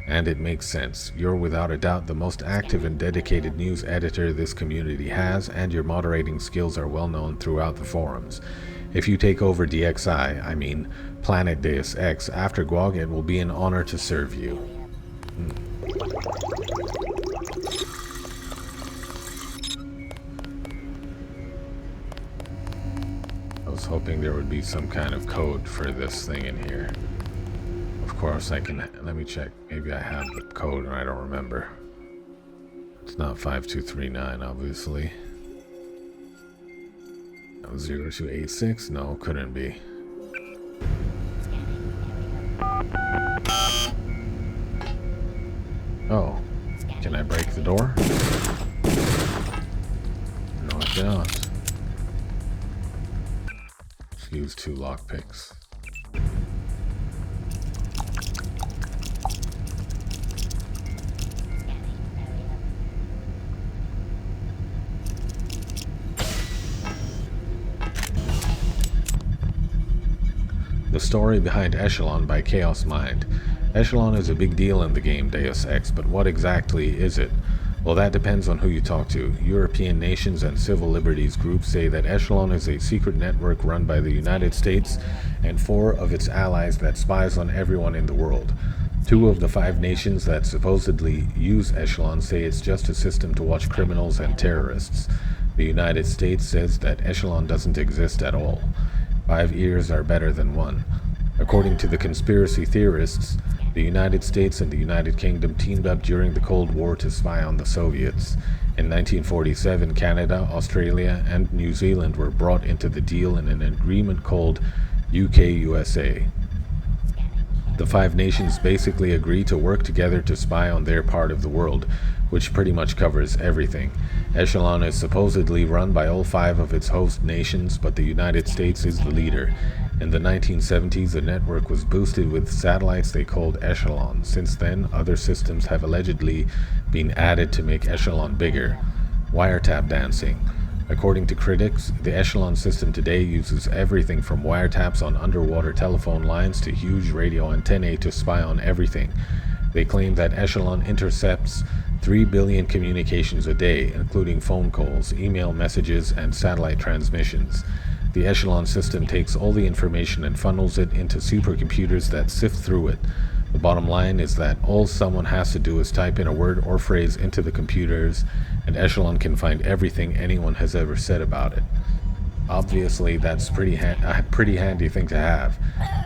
And it makes sense. You're without a doubt the most active and dedicated news editor this community has, and your moderating skills are well known throughout the forums. If you take over DXI, I mean Planet Deus Ex, after Guag, it will be an honor to serve you. I was hoping there would be some kind of code for this thing in here. Of course, I can. Let me check. Maybe I have the code and I don't remember. It's not 5239, obviously. 0286? No, couldn't be. Oh, can I break the door? No, I cannot. Let's use 2 lockpicks. The story behind Echelon by Chaos Mind. Echelon is a big deal in the game Deus Ex, but what exactly is it? Well, that depends on who you talk to. European nations and civil liberties groups say that Echelon is a secret network run by the United States and 4 of its allies that spies on everyone in the world. 2 of the 5 nations that supposedly use Echelon say it's just a system to watch criminals and terrorists. The United States says that Echelon doesn't exist at all. 5 ears are better than 1. According to the conspiracy theorists, the United States and the United Kingdom teamed up during the Cold War to spy on the Soviets. In 1947, Canada, Australia, and New Zealand were brought into the deal in an agreement called UK-USA. The 5 nations basically agree to work together to spy on their part of the world, which pretty much covers everything. Echelon is supposedly run by all 5 of its host nations, but the United States is the leader. In the 1970s, the network was boosted with satellites they called Echelon. Since then, other systems have allegedly been added to make Echelon bigger. Wiretap dancing. According to critics, the Echelon system today uses everything from wiretaps on underwater telephone lines to huge radio antennae to spy on everything. They claim that Echelon intercepts 3 billion communications a day, including phone calls, email messages, and satellite transmissions. The Echelon system takes all the information and funnels it into supercomputers that sift through it. The bottom line is that all someone has to do is type in a word or phrase into the computers, and Echelon can find everything anyone has ever said about it. Obviously, that's a pretty handy thing to have.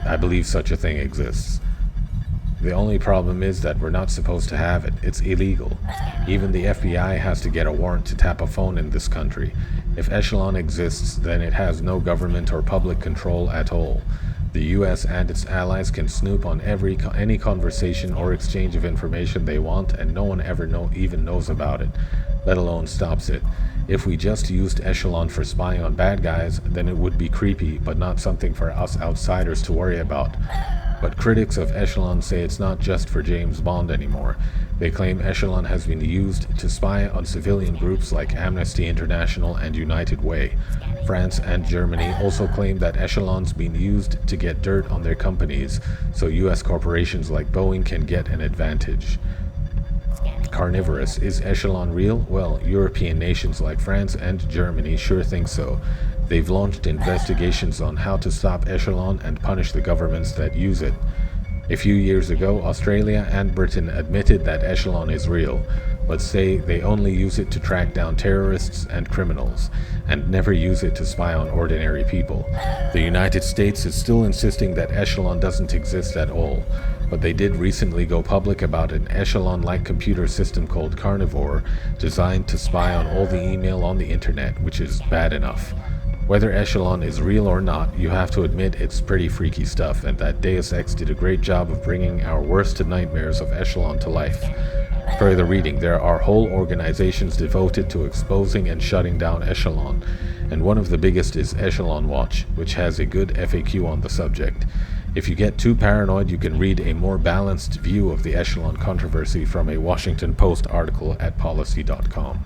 I believe such a thing exists. The only problem is that we're not supposed to have it. It's illegal. Even the FBI has to get a warrant to tap a phone in this country. If Echelon exists, then it has no government or public control at all. The US and its allies can snoop on any conversation or exchange of information they want, and no one ever even knows about it, let alone stops it. If we just used Echelon for spying on bad guys, then it would be creepy, but not something for us outsiders to worry about. But critics of Echelon say it's not just for James Bond anymore. They claim Echelon has been used to spy on civilian groups like Amnesty International and United Way. France and Germany also claim that Echelon's been used to get dirt on their companies, so US corporations like Boeing can get an advantage. Carnivorous. Is Echelon real? Well, European nations like France and Germany sure think so. They've launched investigations on how to stop Echelon and punish the governments that use it. A few years ago, Australia and Britain admitted that Echelon is real, but say they only use it to track down terrorists and criminals, and never use it to spy on ordinary people. The United States is still insisting that Echelon doesn't exist at all, but they did recently go public about an Echelon-like computer system called Carnivore, designed to spy on all the email on the internet, which is bad enough. Whether Echelon is real or not, you have to admit it's pretty freaky stuff, and that Deus Ex did a great job of bringing our worst nightmares of Echelon to life. Further reading, there are whole organizations devoted to exposing and shutting down Echelon, and one of the biggest is Echelon Watch, which has a good FAQ on the subject. If you get too paranoid, you can read a more balanced view of the Echelon controversy from a Washington Post article at policy.com.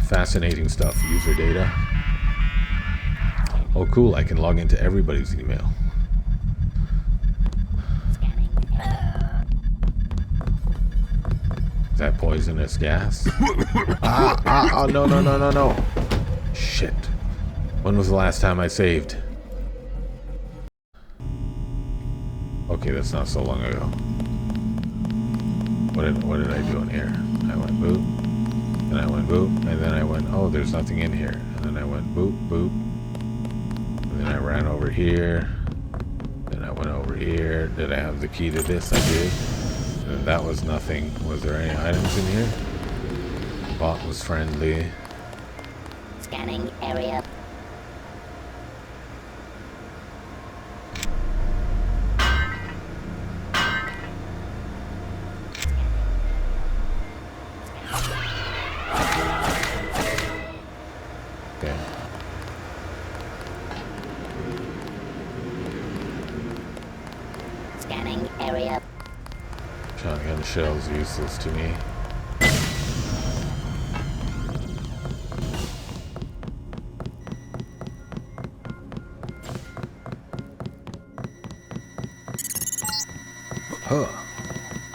Fascinating stuff. User data. Oh cool, I can log into everybody's email. Is that poisonous gas? Oh, no. Shit. When was the last time I saved? Okay, that's not so long ago. What did I do in here? I went boop, then I went boop, and then I went, oh, there's nothing in here. And then I went boop, boop. And then I ran over here. Then I went over here. Did I have the key to this? I did. And that was nothing. Was there any items in here? Bot was friendly. Scanning area. Okay. Scanning area. Shotgun shells useless to me.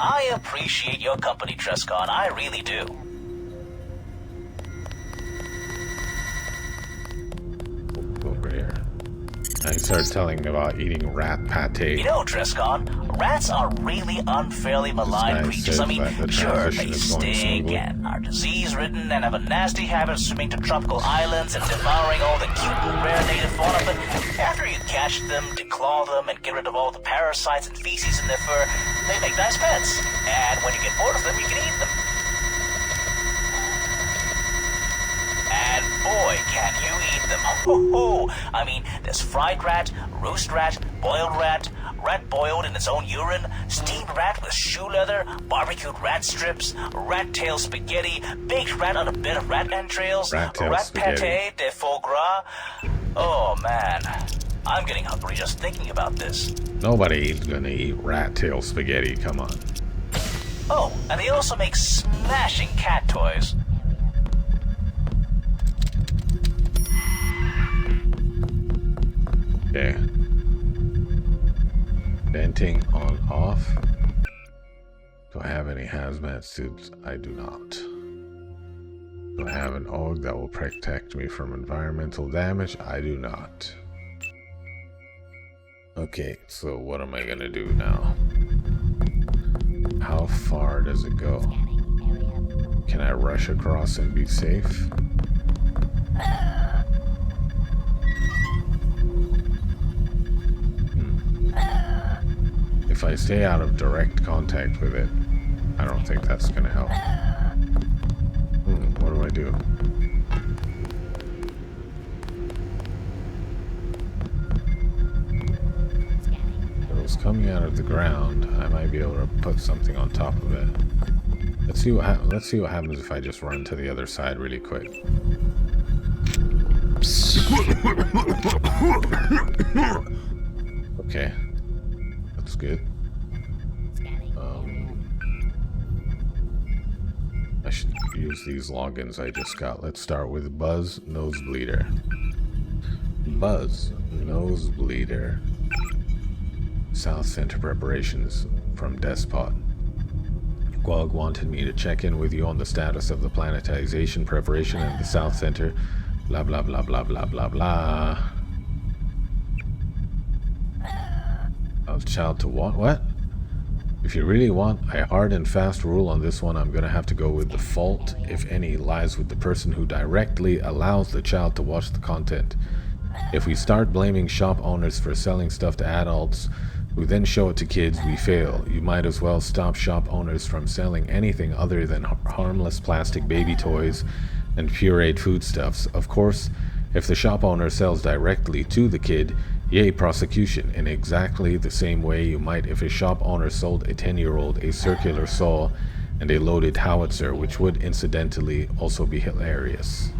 I appreciate your company, Trescon. I really do. Over here. And he starts telling me about eating rat pate. You know, Trescon, rats are really unfairly maligned creatures. I mean, sure, they stink and are disease-ridden and have a nasty habit of swimming to tropical islands and devouring all the cute and rare native fauna, but after you catch them, declaw them, and get rid of all the parasites and feces in their fur, they make nice pets. And when you get bored of them, you can eat them. And boy, can you eat them. Ho ho! I mean, there's fried rat, roast rat, boiled rat boiled in its own urine, steamed rat with shoe leather, barbecued rat strips, rat tail spaghetti, baked rat on a bed of rat entrails, rat pate de foie gras. Oh man, I'm getting hungry just thinking about this. Nobody's gonna eat rat tail spaghetti, come on. Oh, and they also make smashing cat toys. Okay. Venting on off. Do I have any hazmat suits? I do not. Do I have an AUG that will protect me from environmental damage? I do not. Okay, so what am I gonna do now? How far does it go? Can I rush across and be safe? If I stay out of direct contact with it, I don't think that's gonna help. What do I do? If it was coming out of the ground, I might be able to put something on top of it. Let's see what happens if I just run to the other side really quick. Okay. That's good. I should use these logins I just got. Let's start with Buzz Nosebleeder. Buzz Nosebleeder. South Center preparations from Despot. Gwog wanted me to check in with you on the status of the planetization preparation at the South Center. Blah blah blah blah blah blah blah. Child to what? What? If you really want a hard and fast rule on this one, I'm gonna have to go with the fault, if any, lies with the person who directly allows the child to watch the content. If we start blaming shop owners for selling stuff to adults who then show it to kids, we fail. You might as well stop shop owners from selling anything other than harmless plastic baby toys and pureed foodstuffs. Of course, if the shop owner sells directly to the kid, yay, prosecution, in exactly the same way you might if a shop owner sold a 10-year-old a circular saw and a loaded howitzer, which would incidentally also be hilarious.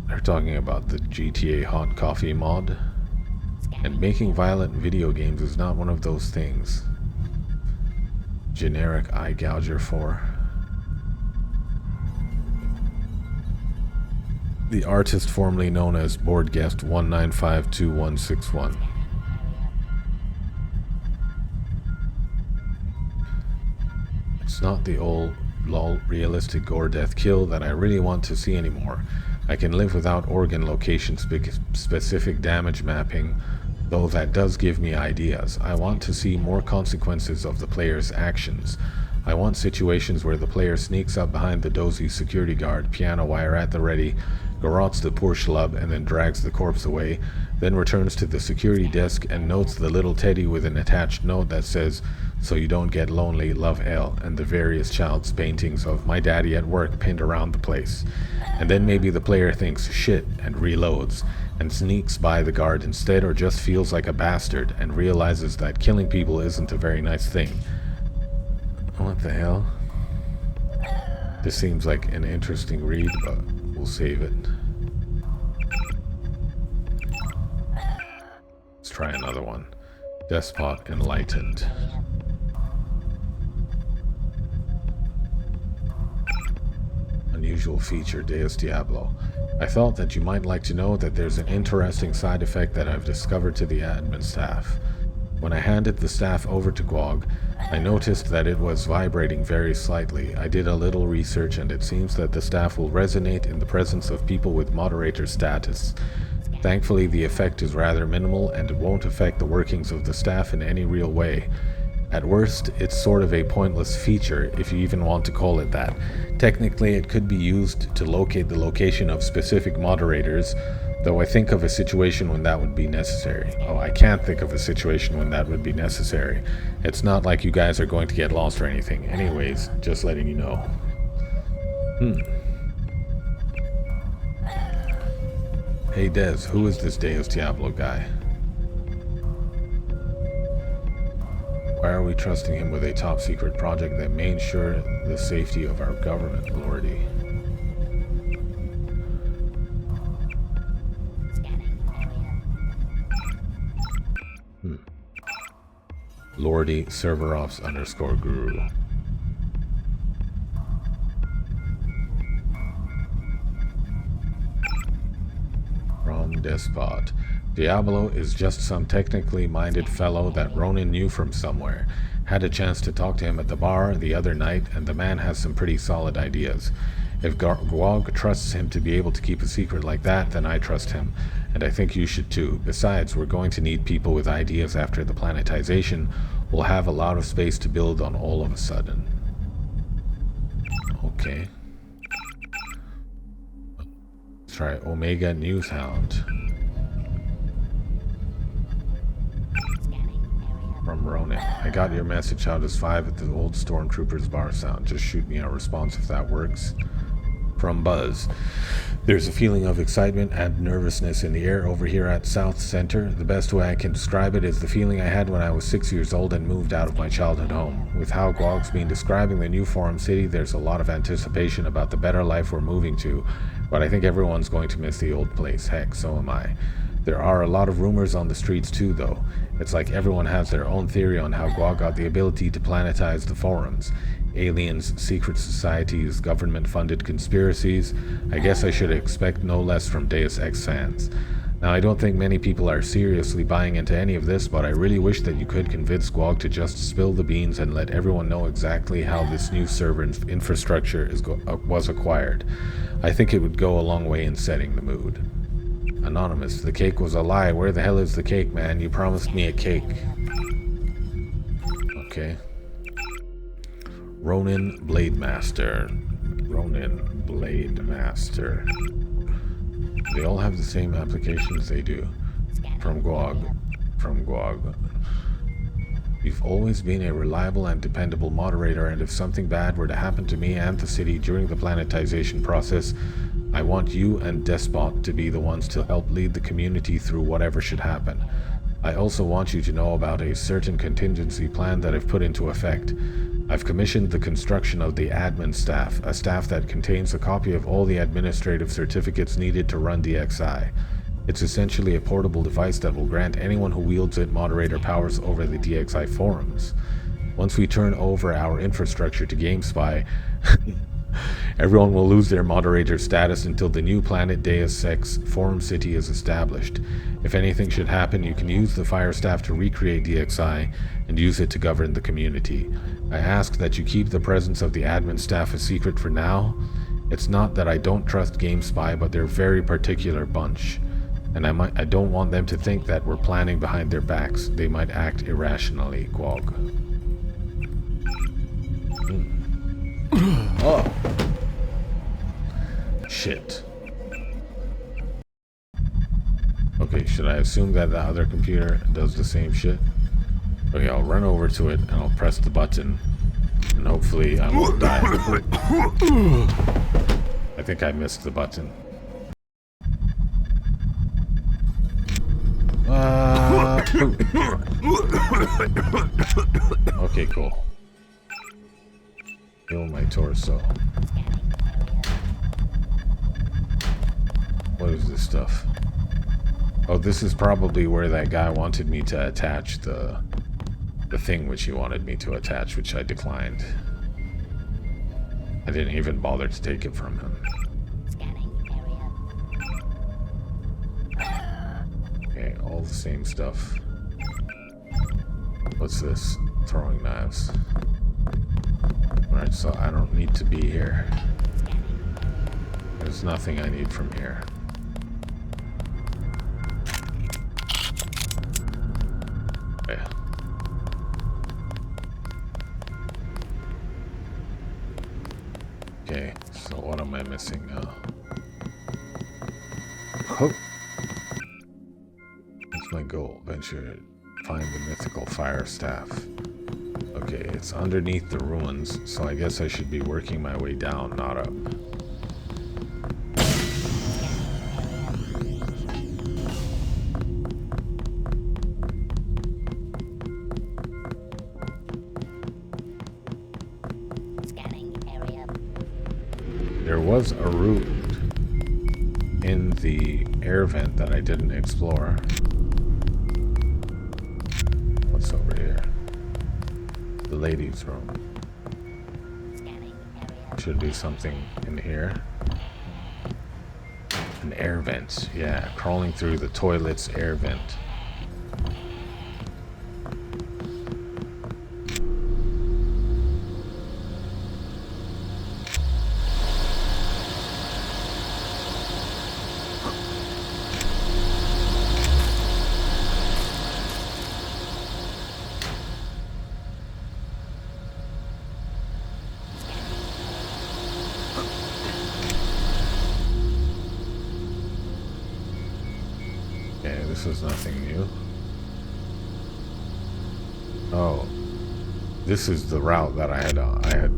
They're talking about the GTA Hot Coffee mod, and making violent video games is not one of those things. Generic eye gouger 4. The artist formerly known as Boardguest 1952161. It's not the old lol realistic gore death kill that I really want to see anymore. I can live without organ location specific damage mapping, though that does give me ideas. I want to see more consequences of the player's actions. I want situations where the player sneaks up behind the dozy security guard, piano wire at the ready, garrots the poor schlub and then drags the corpse away, then returns to the security desk and notes the little teddy with an attached note that says, "So you don't get lonely, love L," and the various child's paintings of my daddy at work pinned around the place. And then maybe the player thinks shit and reloads and sneaks by the guard instead, or just feels like a bastard and realizes that killing people isn't a very nice thing. What the hell? This seems like an interesting read, but we'll save it. Let's try another one. Despot Enlightened. Unusual feature, Deus Diablo. I thought that you might like to know that there's an interesting side effect that I've discovered to the admin staff. When I handed the staff over to Guag, I noticed that it was vibrating very slightly. I did a little research and it seems that the staff will resonate in the presence of people with moderator status. Thankfully, the effect is rather minimal and it won't affect the workings of the staff in any real way. At worst, it's sort of a pointless feature, if you even want to call it that. Technically, it could be used to locate the location of specific moderators, though I think of a situation when that would be necessary. Oh, I can't think of a situation when that would be necessary. It's not like you guys are going to get lost or anything. Anyways, just letting you know. Hey Dez, who is this Deus Diablo guy? Why are we trusting him with a top secret project that may ensure the safety of our government, Lordy? Lordy Serveroffs _ Guru. From Despot. Diablo is just some technically minded fellow that Ronin knew from somewhere. Had a chance to talk to him at the bar the other night, and the man has some pretty solid ideas. If Guag trusts him to be able to keep a secret like that, then I trust him. And I think you should too. Besides, we're going to need people with ideas after the planetization. We'll have a lot of space to build on all of a sudden. Okay. Let's try Omega Newshound. From Ronin. I got your message. How does 5 at the old Stormtroopers bar sound? Just shoot me a response if that works. From Buzz. There's a feeling of excitement and nervousness in the air over here at South Center. The best way I can describe it is the feeling I had when I was 6 years old and moved out of my childhood home. With how Guag's been describing the new Forum City, there's a lot of anticipation about the better life we're moving to, but I think everyone's going to miss the old place. Heck, so am I. There are a lot of rumors on the streets too, though. It's like everyone has their own theory on how Guag got the ability to planetize the forums. Aliens, secret societies, government-funded conspiracies. I guess I should expect no less from Deus Ex fans. Now, I don't think many people are seriously buying into any of this, but I really wish that you could convince Guag to just spill the beans and let everyone know exactly how this new server infrastructure was acquired. I think it would go a long way in setting the mood. Anonymous, the cake was a lie. Where the hell is the cake, man? You promised me a cake. Okay. Ronin Blade Master. Ronin Blade Master. They all have the same applications. They do. From Guag. From Guag. You've always been a reliable and dependable moderator, and if something bad were to happen to me and the city during the planetization process, I want you and Despot to be the ones to help lead the community through whatever should happen. I also want you to know about a certain contingency plan that I've put into effect. I've commissioned the construction of the admin staff, a staff that contains a copy of all the administrative certificates needed to run DXI. It's essentially a portable device that will grant anyone who wields it moderator powers over the DXI forums. Once we turn over our infrastructure to GameSpy, everyone will lose their moderator status until the new planet Deus Ex Forum City is established. If anything should happen, you can use the fire staff to recreate DXI and use it to govern the community. I ask that you keep the presence of the admin staff a secret for now. It's not that I don't trust GameSpy, but they're a very particular bunch. And I don't want them to think that we're planning behind their backs. They might act irrationally, Guag. Oh. Shit. Okay, should I assume that the other computer does the same shit? Okay, I'll run over to it and I'll press the button. And hopefully I won't die. I think I missed the button. Okay, cool. Heal my torso. What is this stuff? Oh, this is probably where that guy wanted me to attach the thing which he wanted me to attach, which I declined. I didn't even bother to take it from him. Okay, all the same stuff. What's this? Throwing knives. Alright, so I don't need to be here. There's nothing I need from here. Yeah. Okay, so what am I missing now? Oh! What's my goal? Venture. Find the mythical fire staff. Okay, it's underneath the ruins, so I guess I should be working my way down, not up. There was a route in the air vent that I didn't explore. What's over here? The ladies' room. Should be something in here. An air vent. Yeah, crawling through the toilet's air vent. Okay, this is nothing new. Oh, this is the route that I had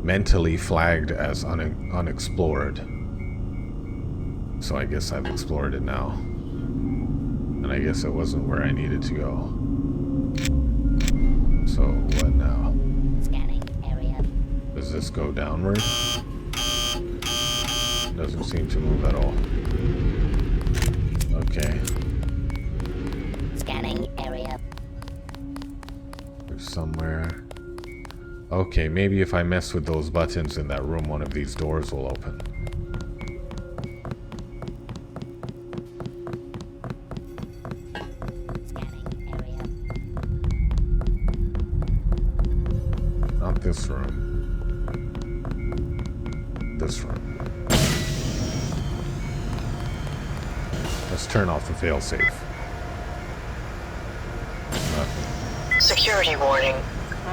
mentally flagged as unexplored. So I guess I've explored it now. And I guess it wasn't where I needed to go. So what now? Does this go downward? Doesn't seem to move at all. Okay. Scanning area. There's somewhere. Okay, maybe if I mess with those buttons in that room, one of these doors will open. Scanning area. Not this room. This room. Let's turn off the failsafe. Nothing. Security warning.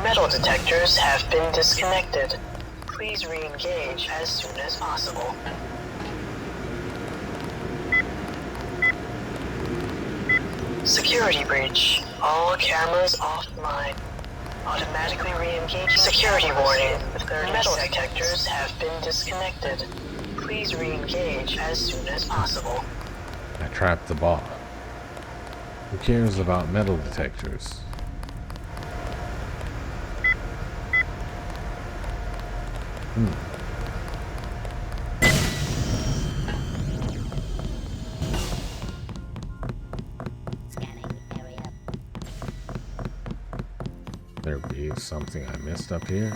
Metal detectors have been disconnected. Please re-engage as soon as possible. Security breach. All cameras offline. Automatically re-engaging. Security warning. Metal detectors have been disconnected. Please re-engage as soon as possible. I trapped the bot. Who cares about metal detectors? Scanning area. There be something I missed up here.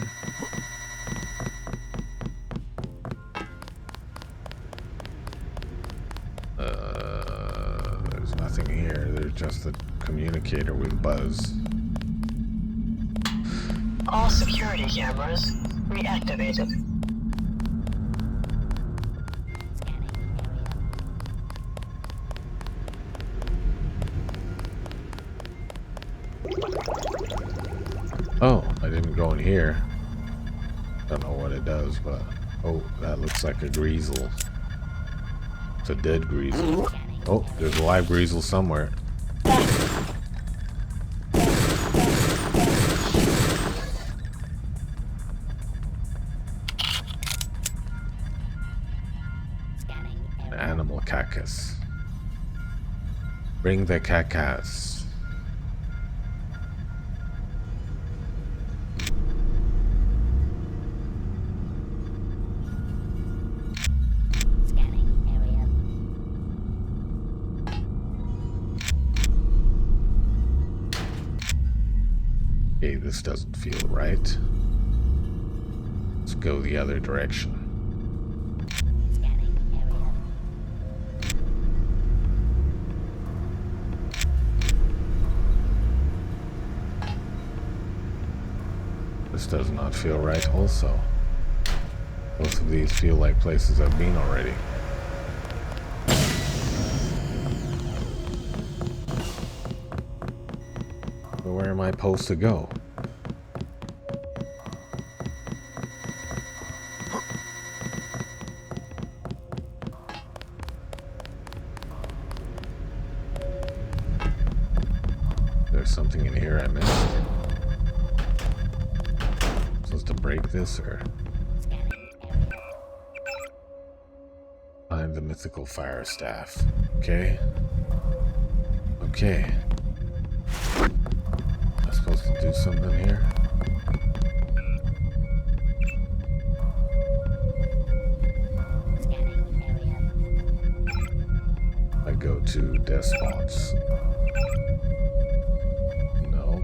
There's nothing here. There's just a communicator with Buzz. All security cameras reactivated. Scanning area. Oh, I didn't go in here. Don't know what it does, but oh, that looks like a greasel. It's a dead greasel. Oh, there's a live greasel somewhere. Scanning An area. animal carcass. Bring the carcass. Scanning area. Okay, this doesn't feel right. Let's go the other direction. Scanning area. This does not feel right also. Both of these feel like places I've been already. But where am I supposed to go? There's something in here I missed. I'm supposed to break this or find the mythical fire staff. Okay. Okay. Am I supposed to do something here? I go to despots. No.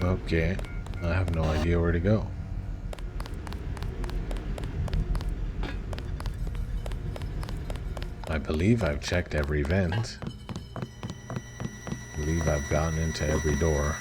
Okay, I have no idea where to go. I believe I've checked every vent. I believe I've gotten into every door.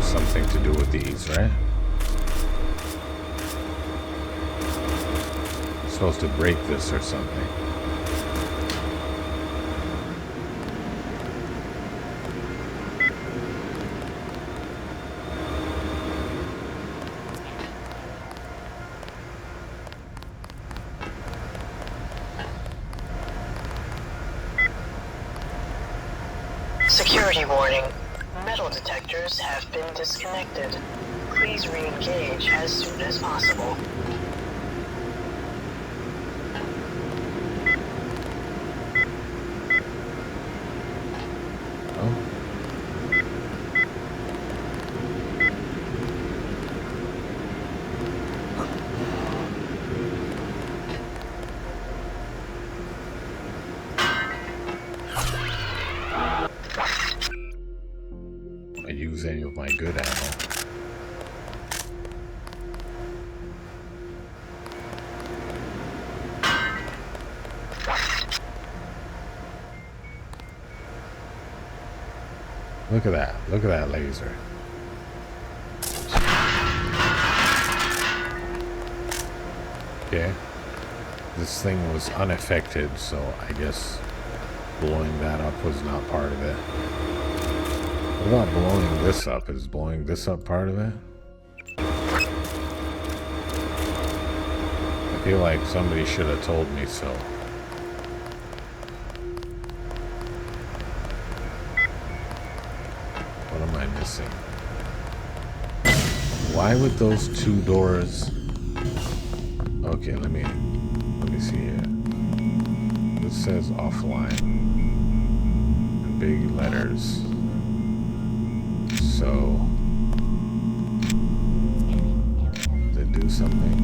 Something to do with these, right? I'm supposed to break this or something. Security warning. Metal detectors have been disconnected. Please re-engage as soon as possible. Oh. I use any of my good ammo. Look at that. Look at that laser. Okay. This thing was unaffected, so I guess blowing that up was not part of it. What about blowing this up? Is blowing this up part of it? I feel like somebody should have told me so. What am I missing? Why would those two doors... Okay, let me see here. This says offline in big letters. So, does it do something?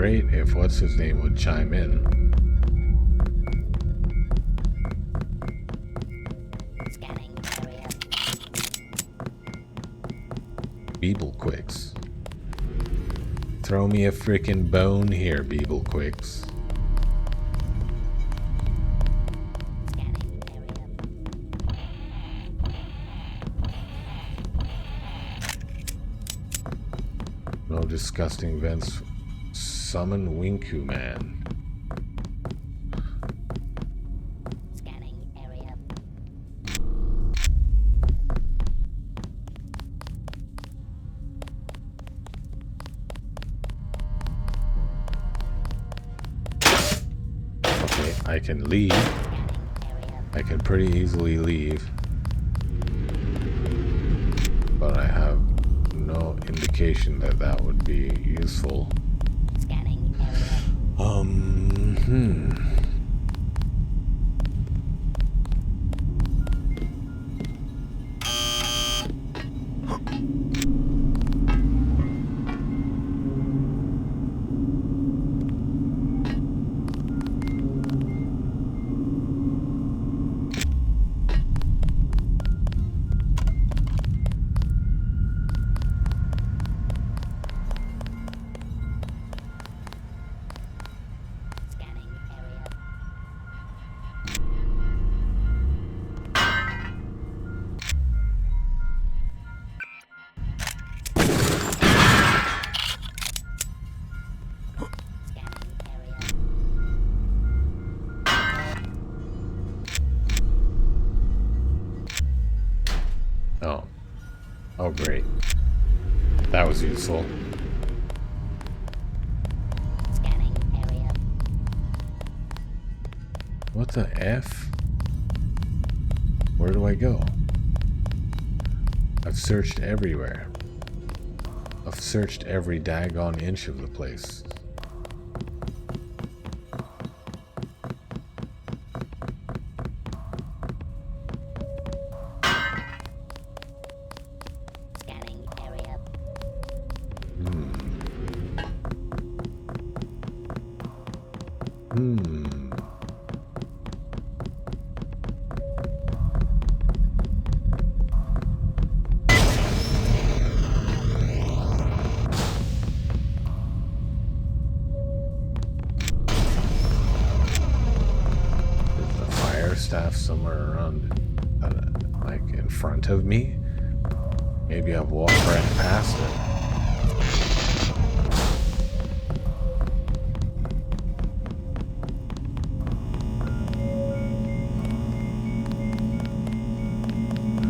great if what's his name would chime in. Scanning area. Beeble Quicks. Throw me a freaking bone here, Beeble Quicks. Scanning area. No disgusting vents. Summon Winku Man. Scanning area. Okay, I can leave. Area. I can pretty easily leave. But I have no indication that that would be useful. Scanning area. Scanning area. Scanning area. Oh. Oh, great. That was useful. Scanning area. What the F? Where do I go? I've searched everywhere. I've searched every daggone inch of the place. Scanning area. Is the fire staff somewhere around, like in front of me? Maybe I've walked right past it.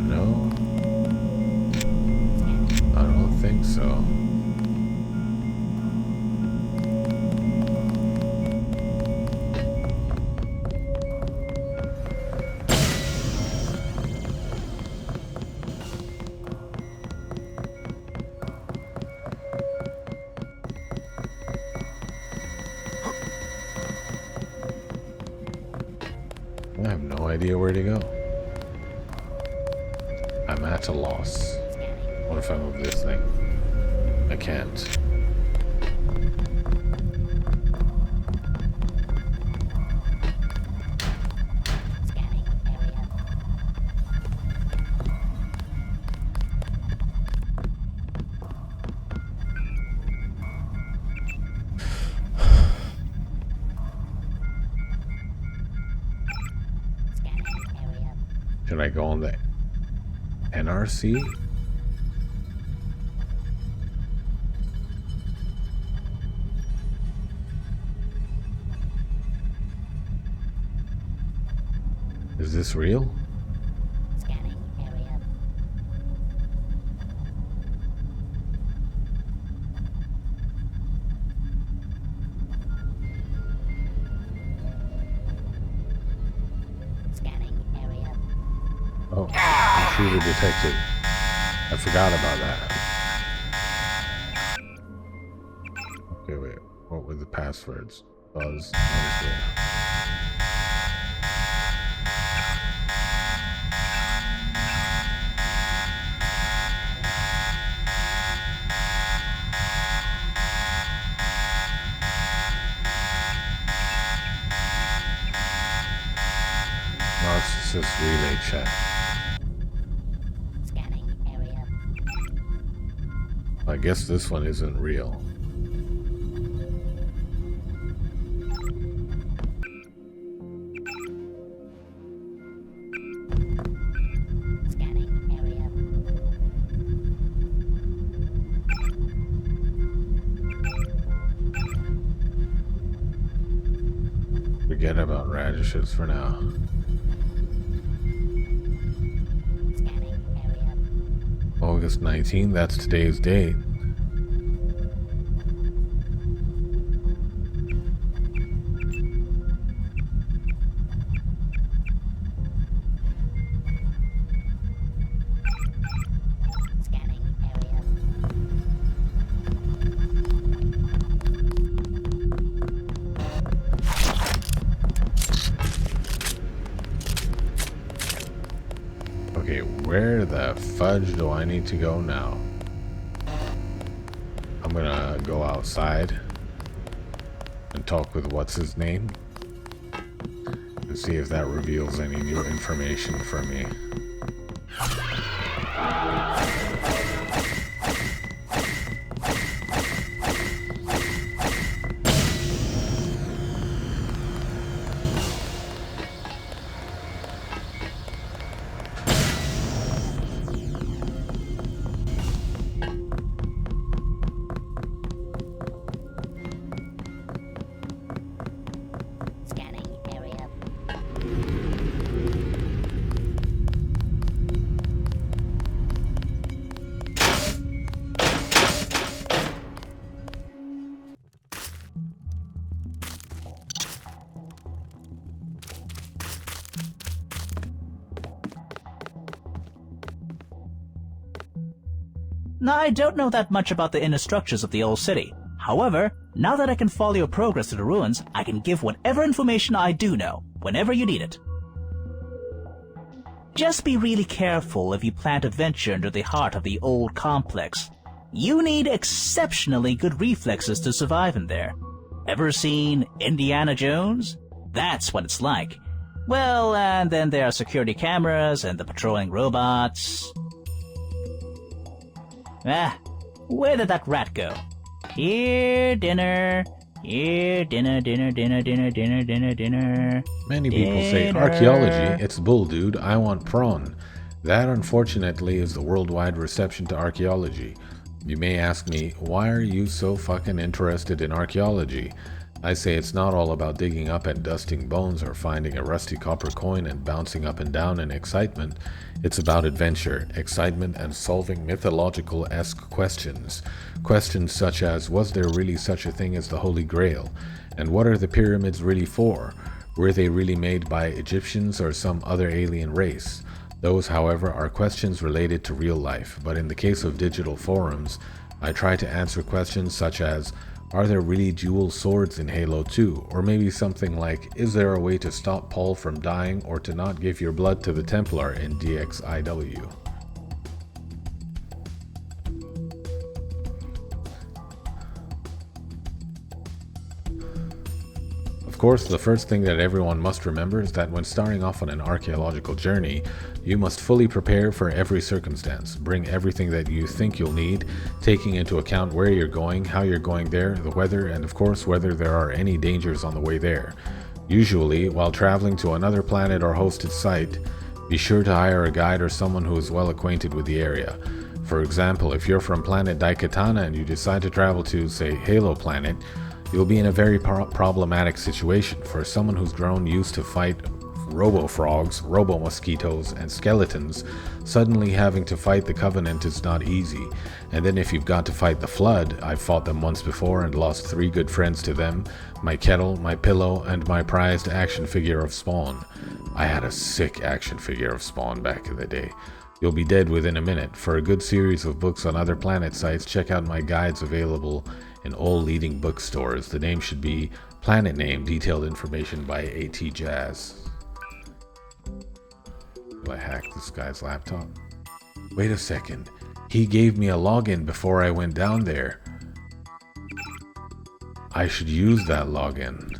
No, I don't think so. I have no idea where to go. I'm at a loss. What if I move this thing? I can't. Scanning area. Scanning area. Should I go on the NRC? Is this real? Scanning area. Scanning area. Oh, intruder detected. I forgot about that. Okay, wait. What were the passwords? Buzz. just relay chat. Scanning area. I guess this one isn't real. Scanning area. Forget about radishes for now. Scanning area. August 19th, that's today's date. Scanning area. Okay, where the fudge do I need to go now? I'm gonna go outside and talk with what's his name and see if that reveals any new information for me. Scanning area. Now, I don't know that much about the inner structures of the old city. However, now that I can follow your progress to the ruins, I can give whatever information I do know, whenever you need it. Just be really careful if you plan to venture into the heart of the old complex. You need exceptionally good reflexes to survive in there. Ever seen Indiana Jones? That's what it's like. Well, and then there are security cameras and the patrolling robots. Ah, where did that rat go? Here, dinner. Here, dinner. Many people say, archaeology, it's bull, dude. I want prawn. That, unfortunately, is the worldwide reception to archaeology. You may ask me, why are you so fucking interested in archaeology? I say it's not all about digging up and dusting bones or finding a rusty copper coin and bouncing up and down in excitement. It's about adventure, excitement, and solving mythological-esque questions. Questions such as, was there really such a thing as the Holy Grail? And what are the pyramids really for? Were they really made by Egyptians or some other alien race? Those, however, are questions related to real life, but in the case of digital forums, I try to answer questions such as, are there really dual swords in Halo 2? Or maybe something like, is there a way to stop Paul from dying or to not give your blood to the Templar in DXIW? Of course, the first thing that everyone must remember is that when starting off on an archaeological journey, you must fully prepare for every circumstance. Bring everything that you think you'll need, taking into account where you're going, how you're going there, the weather, and of course whether there are any dangers on the way there. Usually, while traveling to another planet or hosted site, be sure to hire a guide or someone who is well acquainted with the area. For example, if you're from planet Daikatana and you decide to travel to, say, Halo planet, you'll be in a very problematic situation. For someone who's grown used to fight robo-frogs, robo-mosquitoes, and skeletons, suddenly having to fight the Covenant is not easy. And then if you've got to fight the Flood, I've fought them once before and lost 3 good friends to them, my kettle, my pillow, and my prized action figure of Spawn. I had a sick action figure of Spawn back in the day. You'll be dead within a minute. For a good series of books on other planet sites, check out my guides available in all leading bookstores. The name should be Planet Name, Detailed Information by A.T. Jazz. Will I hack this guy's laptop? Wait a second. He gave me a login before I went down there. I should use that login.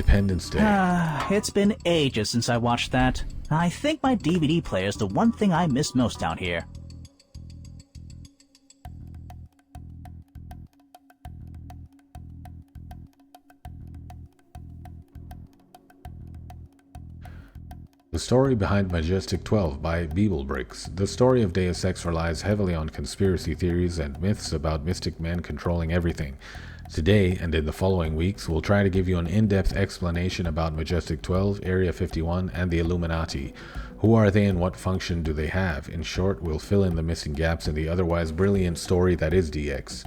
Independence Day. It's been ages since I watched that. I think my DVD player is the one thing I miss most down here. The story behind Majestic 12 by Beeble-Bricks. The story of Deus Ex relies heavily on conspiracy theories and myths about mystic men controlling everything. Today, and in the following weeks, we'll try to give you an in-depth explanation about Majestic 12, Area 51, and the Illuminati. Who are they and what function do they have? In short, we'll fill in the missing gaps in the otherwise brilliant story that is DX.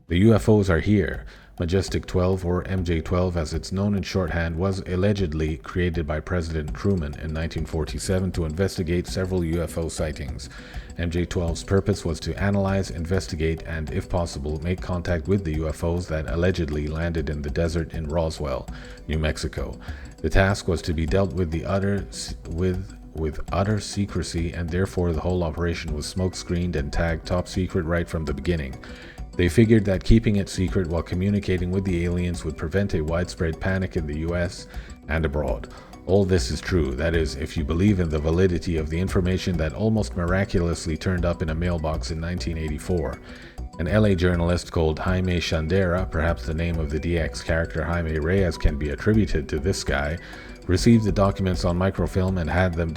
The UFOs are here. Majestic 12, or MJ-12 as it's known in shorthand, was allegedly created by President Truman in 1947 to investigate several UFO sightings. MJ-12's purpose was to analyze, investigate, and, if possible, make contact with the UFOs that allegedly landed in the desert in Roswell, New Mexico. The task was to be dealt with with utter secrecy, and therefore the whole operation was smoke-screened and tagged top secret right from the beginning. They figured that keeping it secret while communicating with the aliens would prevent a widespread panic in the US and abroad. All this is true, that is, if you believe in the validity of the information that almost miraculously turned up in a mailbox in 1984. An LA journalist called Jaime Shandera, perhaps the name of the DX character Jaime Reyes can be attributed to this guy, received the documents on microfilm and had them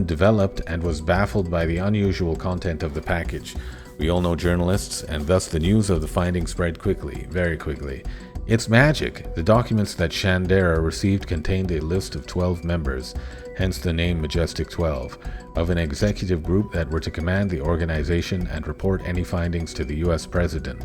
developed, and was baffled by the unusual content of the package. We all know journalists, and thus the news of the finding spread quickly, very quickly. It's magic! The documents that Shandera received contained a list of 12 members, hence the name Majestic 12, of an executive group that were to command the organization and report any findings to the US President.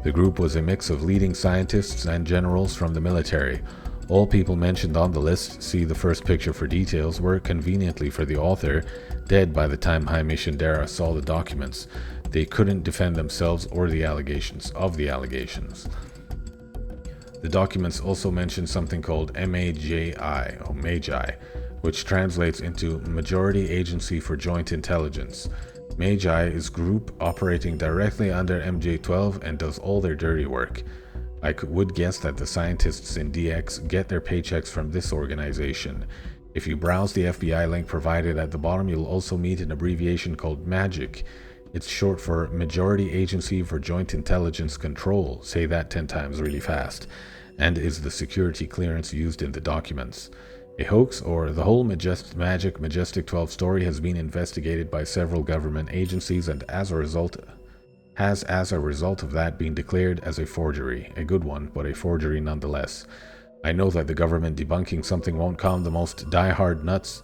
The group was a mix of leading scientists and generals from the military. All people mentioned on the list, see the first picture for details, were, conveniently for the author, dead by the time Jaime Shandera saw the documents. They couldn't defend themselves or the allegations. The documents also mention something called MAJI, or MAGI, which translates into Majority Agency for Joint Intelligence. MAGI is group operating directly under MJ-12 and does all their dirty work. I would guess that the scientists in DX get their paychecks from this organization. If you browse the FBI link provided at the bottom, you'll also meet an abbreviation called MAGIC. It's short for Majority Agency for Joint Intelligence Control, say that 10 times really fast, and is the security clearance used in the documents. A hoax, or the whole Majestic 12 story has been investigated by several government agencies and as a result of that been declared as a forgery. A good one, but a forgery nonetheless. I know that the government debunking something won't calm the most die-hard nuts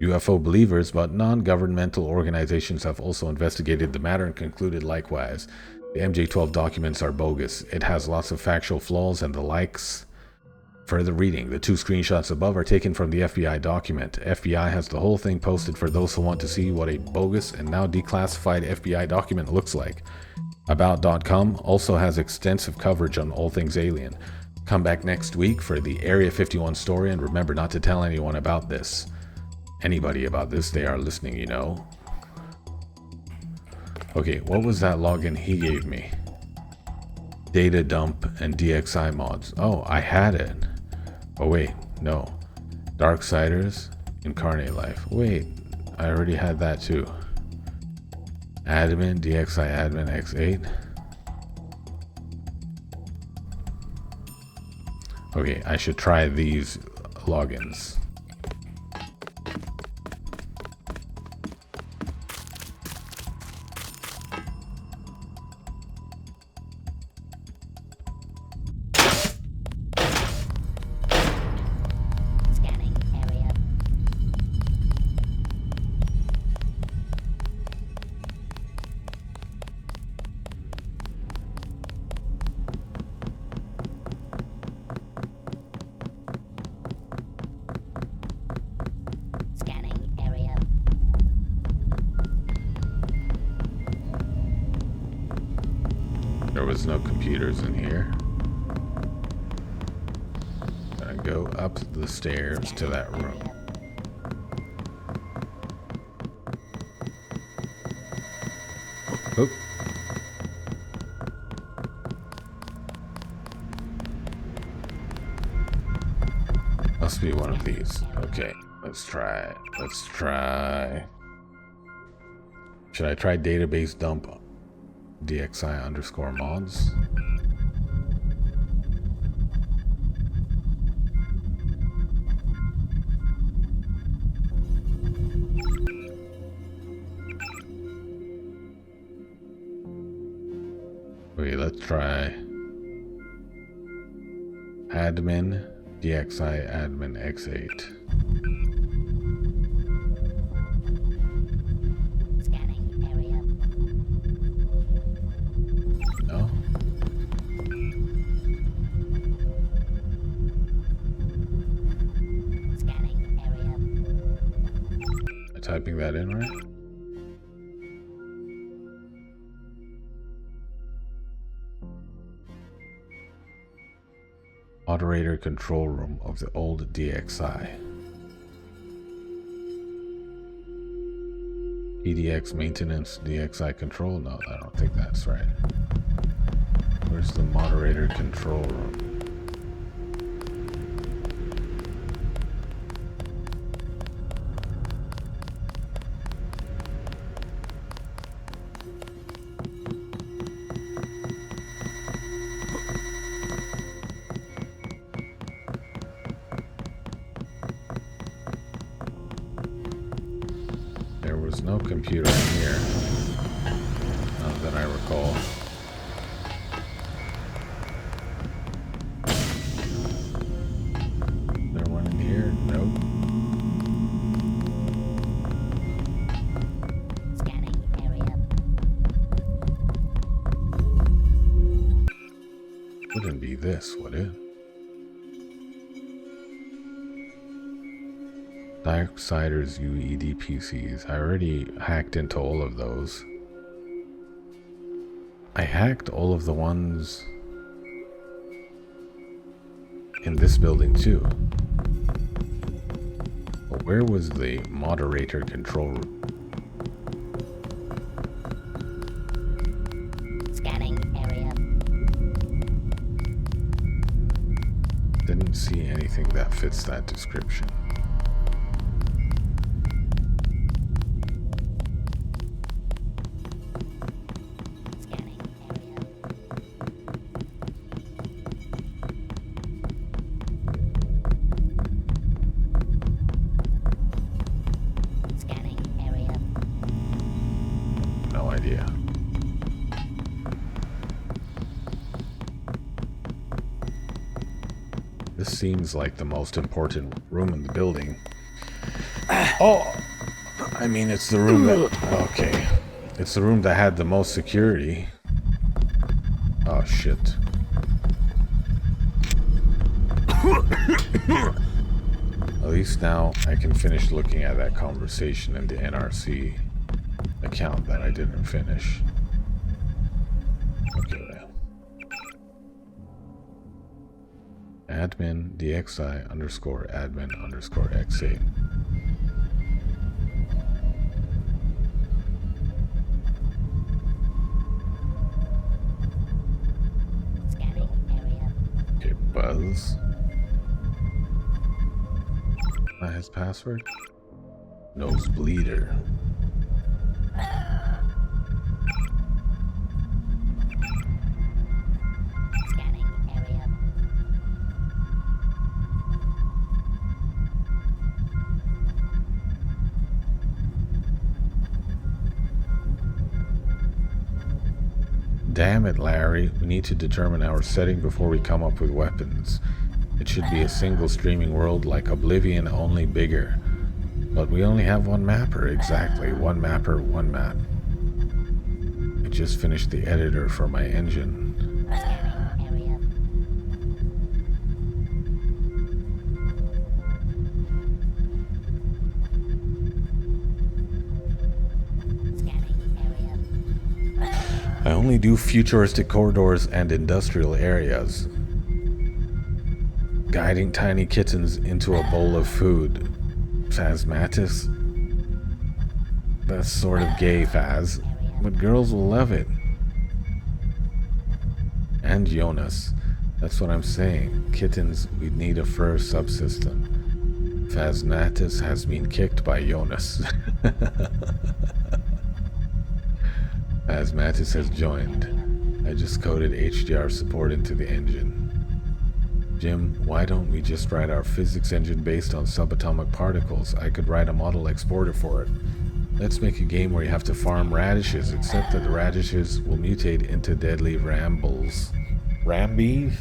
UFO believers, but non-governmental organizations have also investigated the matter and concluded likewise. The MJ-12 documents are bogus. It has lots of factual flaws and the likes. Further reading, the 2 screenshots above are taken from the FBI document. FBI has the whole thing posted for those who want to see what a bogus and now declassified FBI document looks like. About.com also has extensive coverage on all things alien. Come back next week for the Area 51 story, and remember not to tell anyone about this. Anybody about this, they are listening, you know. Okay, what was that login he gave me? Data dump and DXI mods. Oh, I had it. Oh wait, no. Darksiders, Incarnate Life. Wait, I already had that too. Admin, DXI admin X8. Okay, I should try these logins. Scanning area. Scanning area. There was no computers in here. Gonna go up the stairs to that room. Oh. must be one of these. Okay, let's try it. Let's try. Should I try database dump DXI underscore mods? Okay, let's try admin DXI admin X8. Scanning area. No? Scanning area. Am I typing that in right? Moderator control room of the old DXI. PDX maintenance DXI control? No, I don't think that's right. Where's the moderator control room? There was no computer in here, not that I recall. There one in here? Nope. Scanning area. Wouldn't be this, would it? Darksiders UED PCs. I already hacked into all of those. I hacked all of the ones in this building too. But where was the moderator control room? Scanning area. Didn't see anything that fits that description. Scanning area. Scanning area. No idea. This seems like the most important room in the building. Oh! I mean, it's the room that... Okay. It's the room that had the most security. Oh, shit. At least now I can finish looking at that conversation in the NRC account that I didn't finish. Okay. Admin DXI underscore admin underscore X8. Scanning area. Okay, Buzz. That his password? Nosebleeder. Scanning area. Damn it, Larry. We need to determine our setting before we come up with weapons. It should be a single streaming world like Oblivion, only bigger. But we only have one mapper, exactly. One mapper, one map. I just finished the editor for my engine. Scanning area. Scanning area. I only do futuristic corridors and industrial areas. Guiding tiny kittens into a bowl of food. Phasmatis? That's sort of gay, Phaz. But girls will love it. And Jonas. That's what I'm saying. Kittens, we'd need a fur subsystem. Fasnatus has been kicked by Jonas. Fasnatus has joined. I just coded HDR support into the engine. Jim, why don't we just write our physics engine based on subatomic particles? I could write a model exporter for it. Let's make a game where you have to farm radishes, except that the radishes will mutate into deadly rambles. Rambees?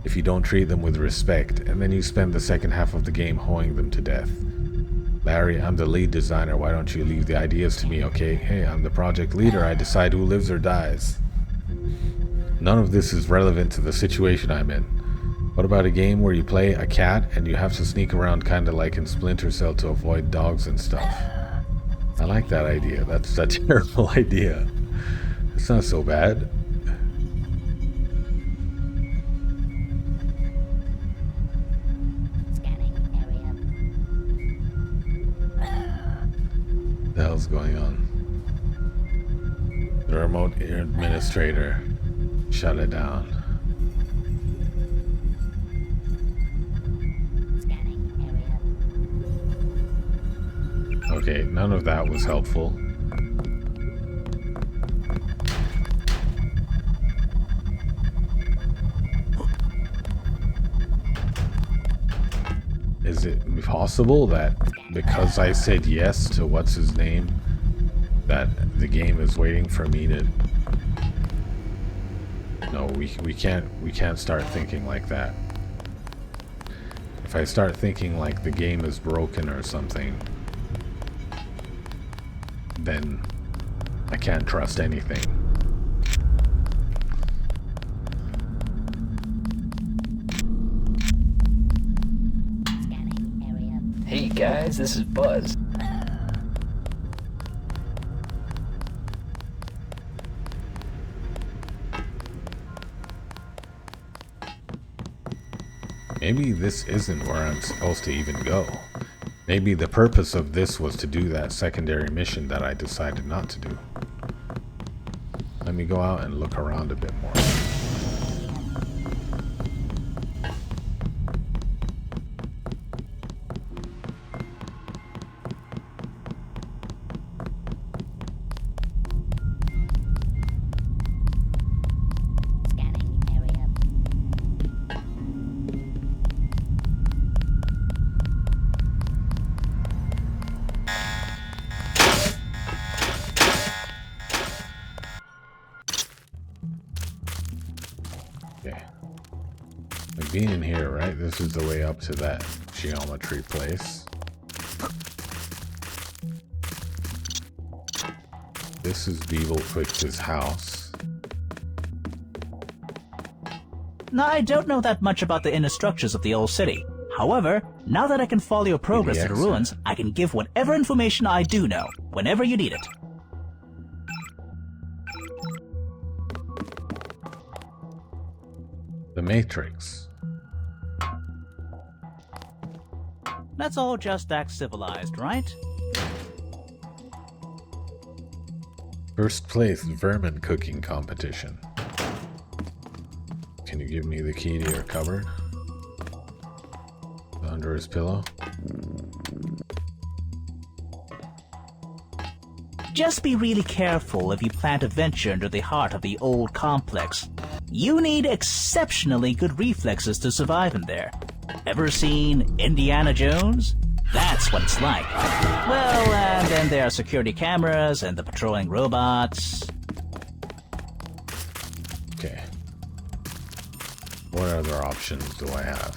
If you don't treat them with respect, and then you spend the second half of the game hoeing them to death. Larry, I'm the lead designer. Why don't you leave the ideas to me, okay? Hey, I'm the project leader. I decide who lives or dies. None of this is relevant to the situation I'm in. What about a game where you play a cat and you have to sneak around kinda like in Splinter Cell to avoid dogs and stuff? I like that idea. That's a terrible idea. It's not so bad. What the hell's going on? The remote administrator. Shut it down. Okay, none of that was helpful. Is it possible that because I said yes to what's his name, that the game is waiting for me to... No, we can't start thinking like that. If I start thinking like the game is broken or something, then I can't trust anything. Hey guys, this is Buzz. Maybe this isn't where I'm supposed to even go. Maybe the purpose of this was to do that secondary mission that I decided not to do. Let me go out and look around a bit more. Okay. I've been in here, right? This is the way up to that geometry place. This is Beeble Quick's house. Now, I don't know that much about the inner structures of the old city. However, now that I can follow your progress to the ruins, I can give whatever information I do know, whenever you need it. The Matrix. Let's all just act civilized, right? First place vermin cooking competition. Can you give me the key to your cupboard? Under his pillow? Just be really careful if you plan to venture into the heart of the old complex. You need exceptionally good reflexes to survive in there. Ever seen Indiana Jones? That's what it's like. Well, and then there are security cameras and the patrolling robots. Okay. What other options do I have?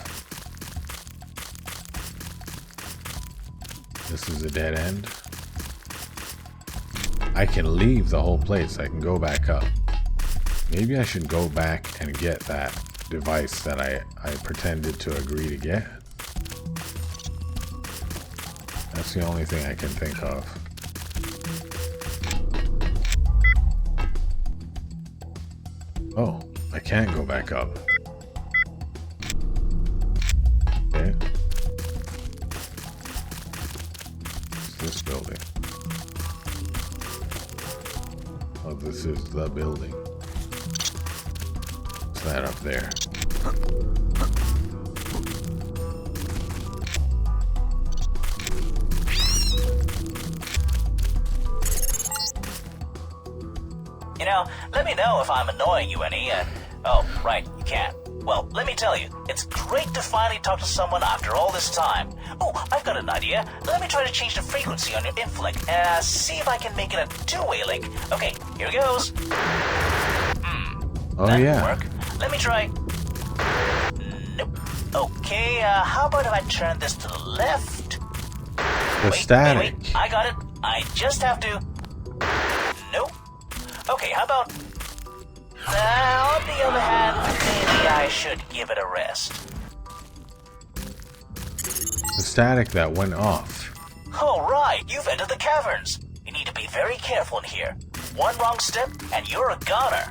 This is a dead end. I can leave the whole place. I can go back up. Maybe I should go back and get that device that I pretended to agree to get. That's the only thing I can think of. Oh, I can't go back up. Okay. It's this building. Oh, this is the building. What's that up there? Now, let me know if I'm annoying you any. Oh, right, you can't. Well, let me tell you, it's great to finally talk to someone after all this time. Oh, I've got an idea. Let me try to change the frequency on your inflink. See if I can make it a two-way link. Okay, here goes. Oh, That yeah. work. Let me try. Nope. Okay, how about if I turn this to the left? The static. Wait, I got it. I just have to... Nope. Okay, how about... on the other hand, maybe I should give it a rest. The static that went off. Alright, you've entered the caverns. You need to be very careful in here. One wrong step, and you're a goner.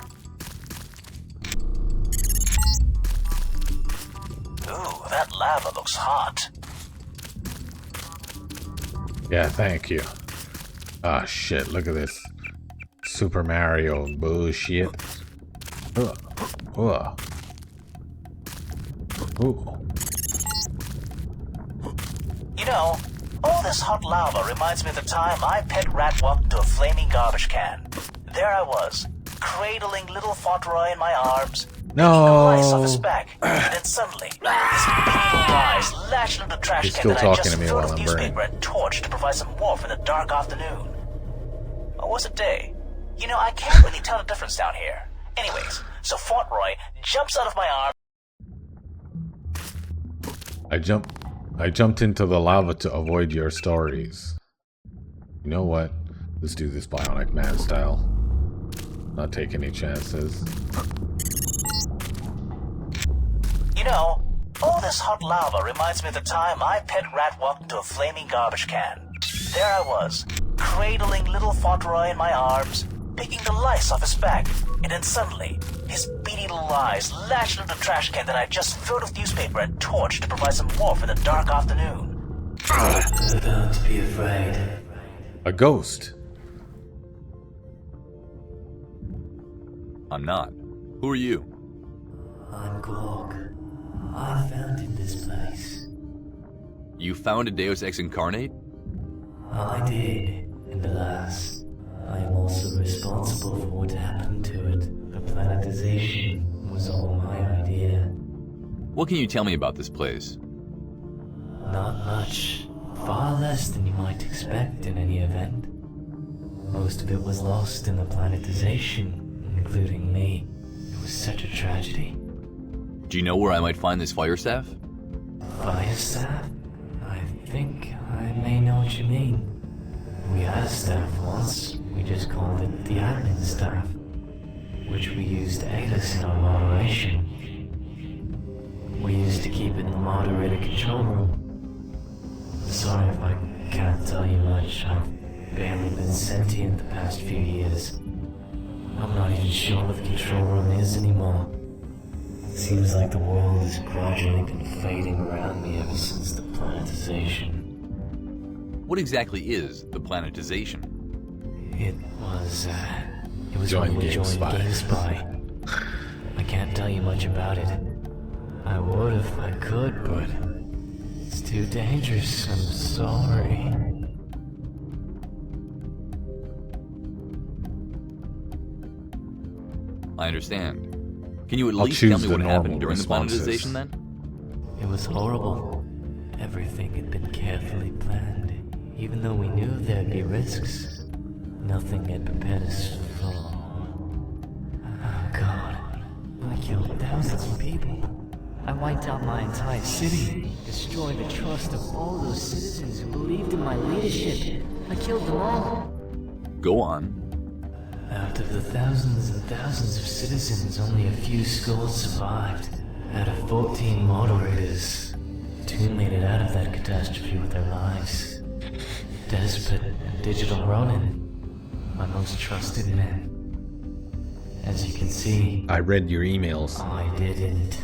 Ooh, that lava looks hot. Yeah, thank you. Ah, shit, look at this. Super Mario bullshit. Ugh. Ugh. Ooh. You know, all this hot lava reminds me of the time my pet rat walked into a flaming garbage can. There I was, cradling little Fauntleroy in my arms, taking the lice off his back, and then suddenly, his beautiful eyes lashed into the trash He's can still that I talking just to me filled while with I'm newspaper burning. and torched to provide some warmth in the dark afternoon. Or was it day? You know, I can't really tell the difference down here. Anyways, so Fauntleroy jumps out of my arm. I jumped into the lava to avoid your stories. You know what? Let's do this Bionic Man style. Not take any chances. You know, all this hot lava reminds me of the time my pet rat walked into a flaming garbage can. There I was, cradling little Fauntleroy in my arms, picking the lice off his back, and then suddenly, his beady little eyes lashed into the trash can that I just filled with newspaper and torched to provide some warmth in the dark afternoon. Don't be afraid. A ghost. I'm not. Who are you? I'm Glog. I founded this place. You found a Deus Ex Incarnate? I did, and alas, I am also responsible for what happened to it. The planetization was all my idea. What can you tell me about this place? Not much. Far less than you might expect in any event. Most of it was lost in the planetization, including me. It was such a tragedy. Do you know where I might find this fire staff? Fire staff? I think I may know what you mean. We had a staff once. We just called it the admin staff, which we used to aid us in our moderation. We used to keep it in the moderator control room. Sorry if I can't tell you much. I've barely been sentient the past few years. I'm not even sure what the control room is anymore. Seems like the world has gradually been fading around me ever since the planetization. What exactly is the planetization? It was Join when we joined GameSpy. GameSpy. I can't tell you much about it. I would if I could, but it's too dangerous. I'm sorry. I understand. Can you at I'll least tell choose me the what normal happened during the responses. planetization then? It was horrible. Everything had been carefully planned. Even though we knew there'd be risks, nothing had prepared us for... Oh god. I killed thousands of people. I wiped out my entire city, destroyed the trust of all those citizens who believed in my leadership. I killed them all. Go on. Out of the thousands and thousands of citizens, only a few scores survived. Out of 14 moderators, 2 made it out of that catastrophe with their lives. Despot and Digital Ronin, my most trusted men. As you can see, I read your emails. I didn't.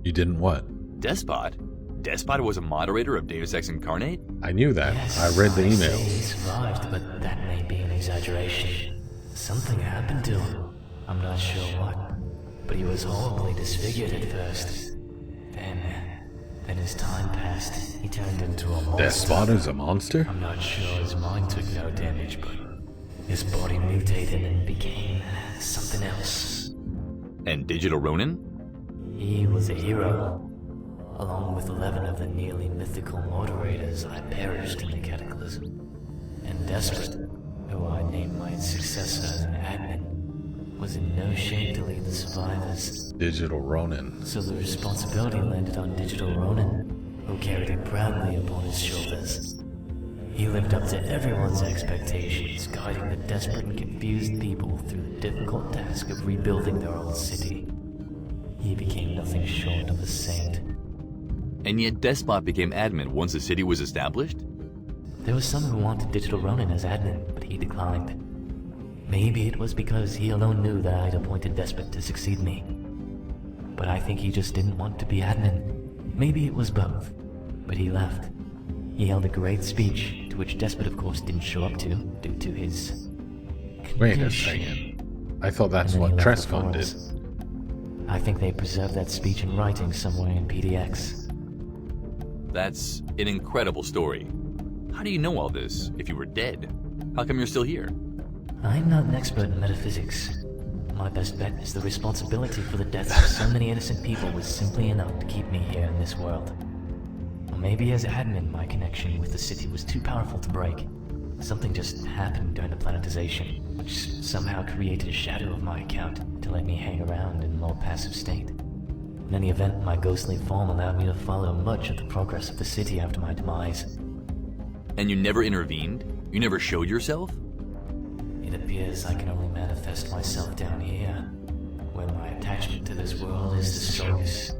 You didn't what? Despot? Despot was a moderator of Deus Ex Incarnate? I knew that. Yes, I read the I say emails. he survived, but that may be an exaggeration. Something happened to him. I'm not sure what, but he was horribly disfigured at first. Then as time passed, he turned into a monster. Despot is a monster? I'm not sure his mind took no damage, but His body mutated and became something else. And Digital Ronin? He was a hero. Along with 11 of the nearly mythical moderators, I perished in the cataclysm. And Desperate, who I named my successor as an admin, was in no shape to lead the survivors. Digital Ronin. So the responsibility landed on Digital Ronin, who carried it proudly upon his shoulders. He lived up to everyone's expectations, guiding the desperate and confused people through the difficult task of rebuilding their old city. He became nothing short of a saint. And yet Despot became admin once the city was established? There were some who wanted Digital Ronin as admin, but he declined. Maybe it was because he alone knew that I'd appointed Despot to succeed me. But I think he just didn't want to be admin. Maybe it was both. But he left. He held a great speech, to which Despot of course didn't show up to, due to his Wait a condition. second. I thought that's And then what he left the Trescon did. forest. I think they preserved that speech in writing somewhere in PDX. That's an incredible story. How do you know all this if you were dead? How come you're still here? I'm not an expert in metaphysics. My best bet is the responsibility for the deaths of so many innocent people was simply enough to keep me here in this world. Or maybe as admin, my connection with the city was too powerful to break. Something just happened during the planetization, which somehow created a shadow of my account to let me hang around in a more passive state. In any event, my ghostly form allowed me to follow much of the progress of the city after my demise. And you never intervened? You never showed yourself? It appears I can only manifest myself down here, where my attachment to this world is the strongest.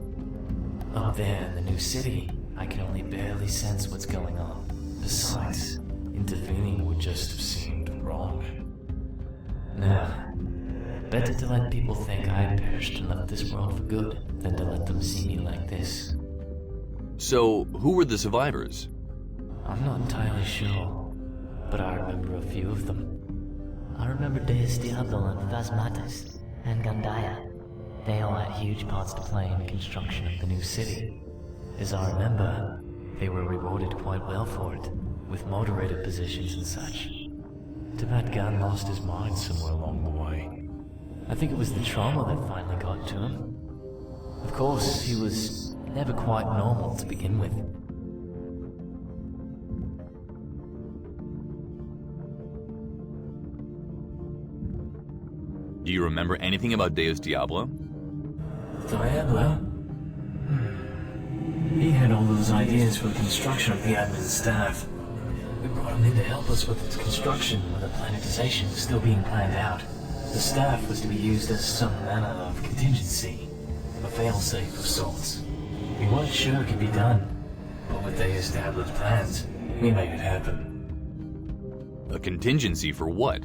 Up there in the new city, I can only barely sense what's going on. Besides, intervening would just have seemed wrong. Now, better to let people think I perished and left this world for good than to let them see me like this. So, who were the survivors? I'm not entirely sure, but I remember a few of them. I remember Deus Diablo and Phasmatis and Gandaya. They all had huge parts to play in the construction of the new city. As I remember, they were rewarded quite well for it, with moderator positions and such. Too bad Gan lost his mind somewhere along the way. I think it was the trauma that finally got to him. Of course, he was never quite normal to begin with. Do you remember anything about Deus Diablo? Diablo? He had all those ideas for the construction of the admin staff. We brought him in to help us with its construction when the planetization was still being planned out. The staff was to be used as some manner of contingency, a failsafe of sorts. We weren't sure it could be done, but with the established plans, we made it happen. A contingency for what?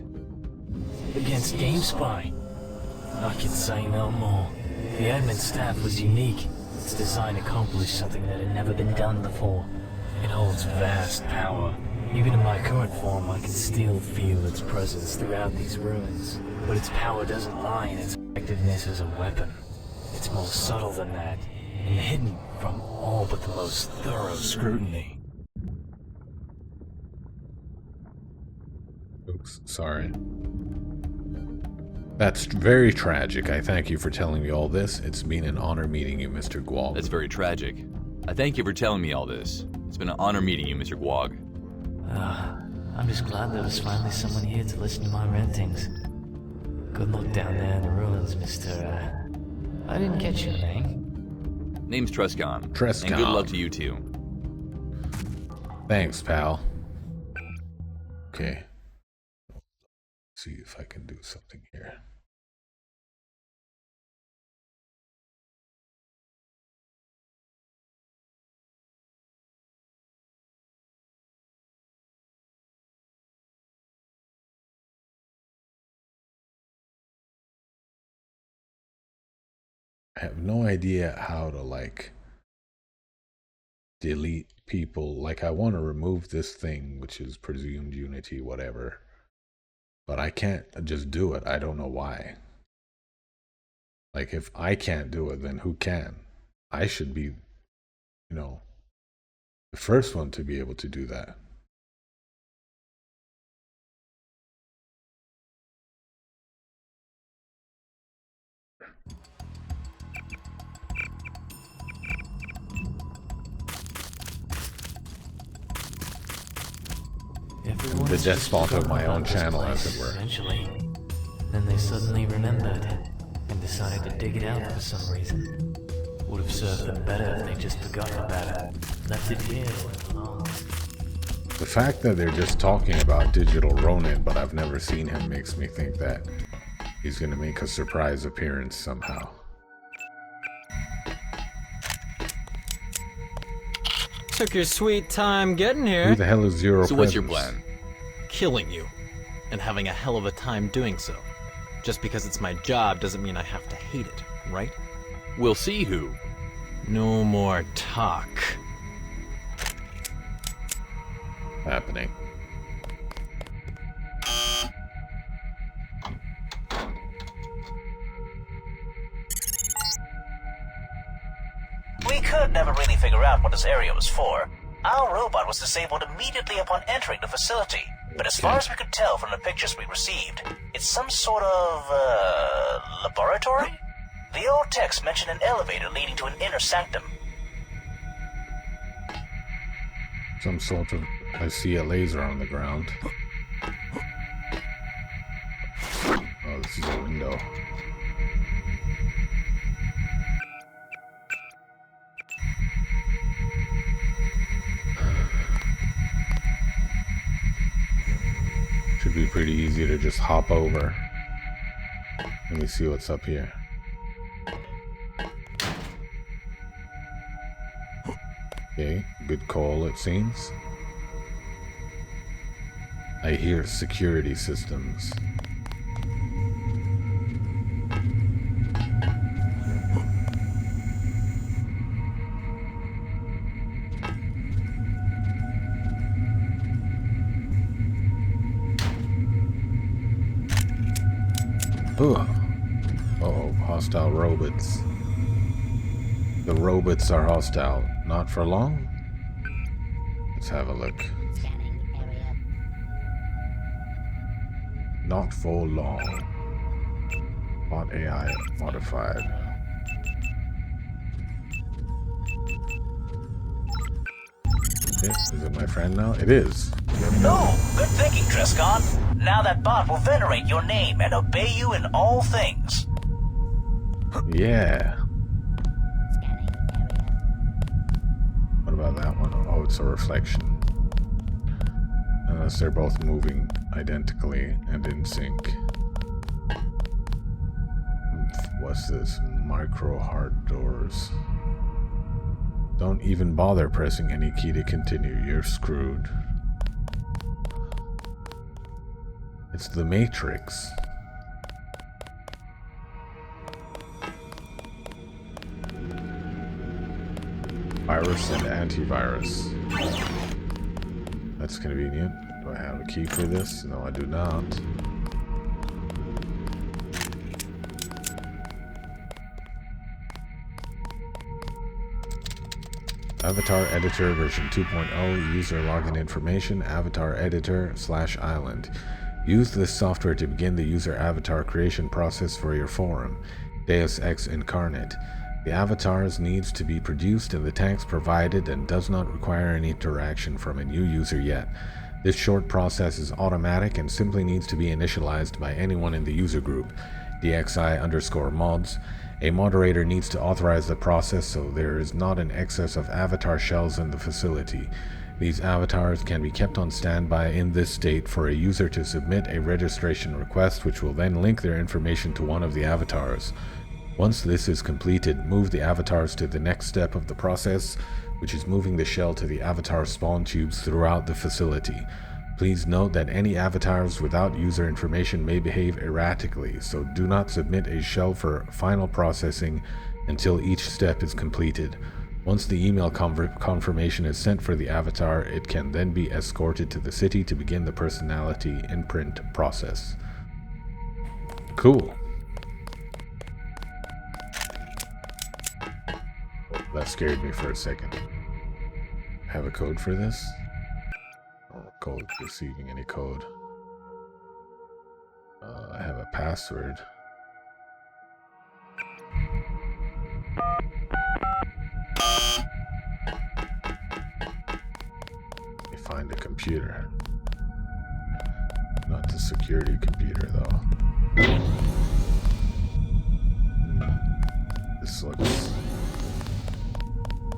Against GameSpy. I can say no more. The admin staff was unique. Its design accomplished something that had never been done before. It holds vast power. Even in my current form, I can still feel its presence throughout these ruins. But its power doesn't lie in its effectiveness as a weapon. It's more subtle than that, and hidden from all but the most thorough scrutiny. Oops, sorry. That's very tragic. I thank you for telling me all this. It's been an honor meeting you, Mr. Guog. That's very tragic. I thank you for telling me all this. It's been an honor meeting you, Mr. Guog. I'm just glad there was finally someone here to listen to my rantings. Good luck down there in the ruins, Mr. I didn't catch your name. Name's Trescon. Trescon. And good luck to you too. Thanks, pal. Okay. See if I can do something here. I have no idea how to like delete people. Like I want to remove this thing, which is presumed unity, whatever. But I can't just do it. I don't know why. Like if I can't do it, then who can? I should be, the first one to be able to do that. Everyone The just despot of forgot my about own this channel, place, as it were. Eventually. Then they suddenly remembered and decided to dig it out for some reason. Would have served them better if they just forgotten about it. Left it here where it belongs. The fact that they're just talking about Digital Ronin, but I've never seen him, makes me think that he's gonna make a surprise appearance somehow. Took your sweet time getting here. Who the hell is Zero So what's your Presence? plan? Killing you. And having a hell of a time doing so. Just because it's my job doesn't mean I have to hate it, right? We'll see who. No more talk. Happening. We could never really figure out what this area was for. Our robot was disabled immediately upon entering the facility, but as far as we could tell from the pictures we received, it's some sort of, laboratory? The old text mentioned an elevator leading to an inner sanctum. Some sort of... I see a laser on the ground. Oh, this is a window. Should be pretty easy to just hop over. Let me see what's up here. Okay, good call it seems. I hear security systems. Ugh. Uh-oh, hostile robots. The robots are hostile. Not for long? Let's have a look. Scanning area. Not for long. Bot AI modified. Okay, is it my friend now? It is. Oh, good thinking, Trescon. Now that bot will venerate your name and obey you in all things. Yeah. Scanning area. What about that one? Oh, it's a reflection. Unless they're both moving identically and in sync. What's this? Micro hard doors. Don't even bother pressing any key to continue. You're screwed. It's the Matrix. Virus and antivirus. That's convenient. Do I have a key for this? No, I do not. Avatar Editor version 2.0, user login information, avatar editor /island. Use this software to begin the user avatar creation process for your forum, Deus Ex Incarnate. The avatars needs to be produced in the tanks provided and does not require any interaction from a new user yet. This short process is automatic and simply needs to be initialized by anyone in the user group, DXI_mods. A moderator needs to authorize the process so there is not an excess of avatar shells in the facility. These avatars can be kept on standby in this state for a user to submit a registration request, which will then link their information to one of the avatars. Once this is completed, move the avatars to the next step of the process, which is moving the shell to the avatar spawn tubes throughout the facility. Please note that any avatars without user information may behave erratically, so do not submit a shell for final processing until each step is completed. Once the email confirmation is sent for the avatar, it can then be escorted to the city to begin the personality imprint process. Cool. Oh, that scared me for a second. Have a code for this? Oh, code, receiving any code. I have a password. Let me find a computer. not the security computer, though. This looks...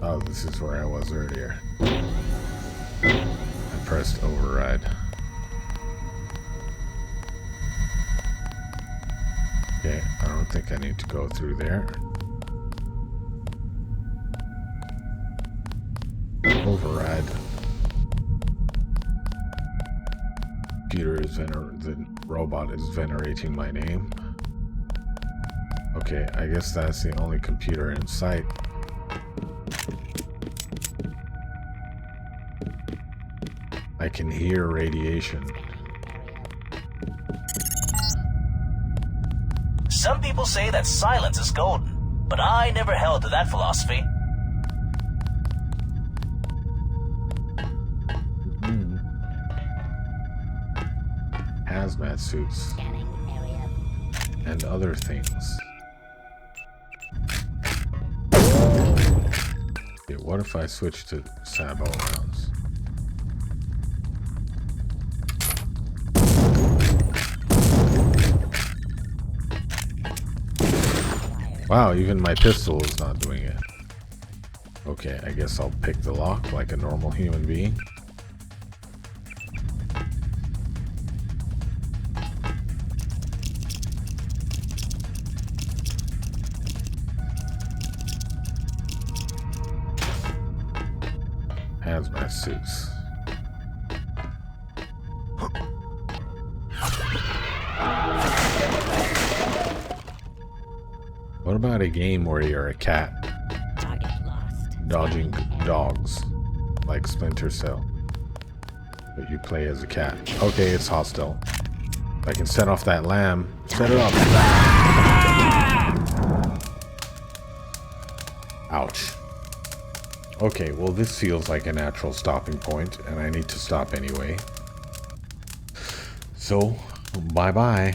Oh, this is where I was earlier. I pressed override. Okay, I don't think I need to go through there. Override. Computer is the robot is venerating my name. Okay, I guess that's the only computer in sight. I can hear radiation. Some people say that silence is golden, but I never held to that philosophy. Hazmat suits and other things. Okay, what if I switch to Sabo rounds? Wow, even my pistol is not doing it. Okay, I guess I'll pick the lock like a normal human being. Hazmat suits. What about a game where you're a cat dodging dogs, like Splinter Cell, but you play as a cat? Okay, it's hostile. I can set off that lamb. Set it up. Ouch. Okay, well this feels like a natural stopping point, and I need to stop anyway. So, bye-bye.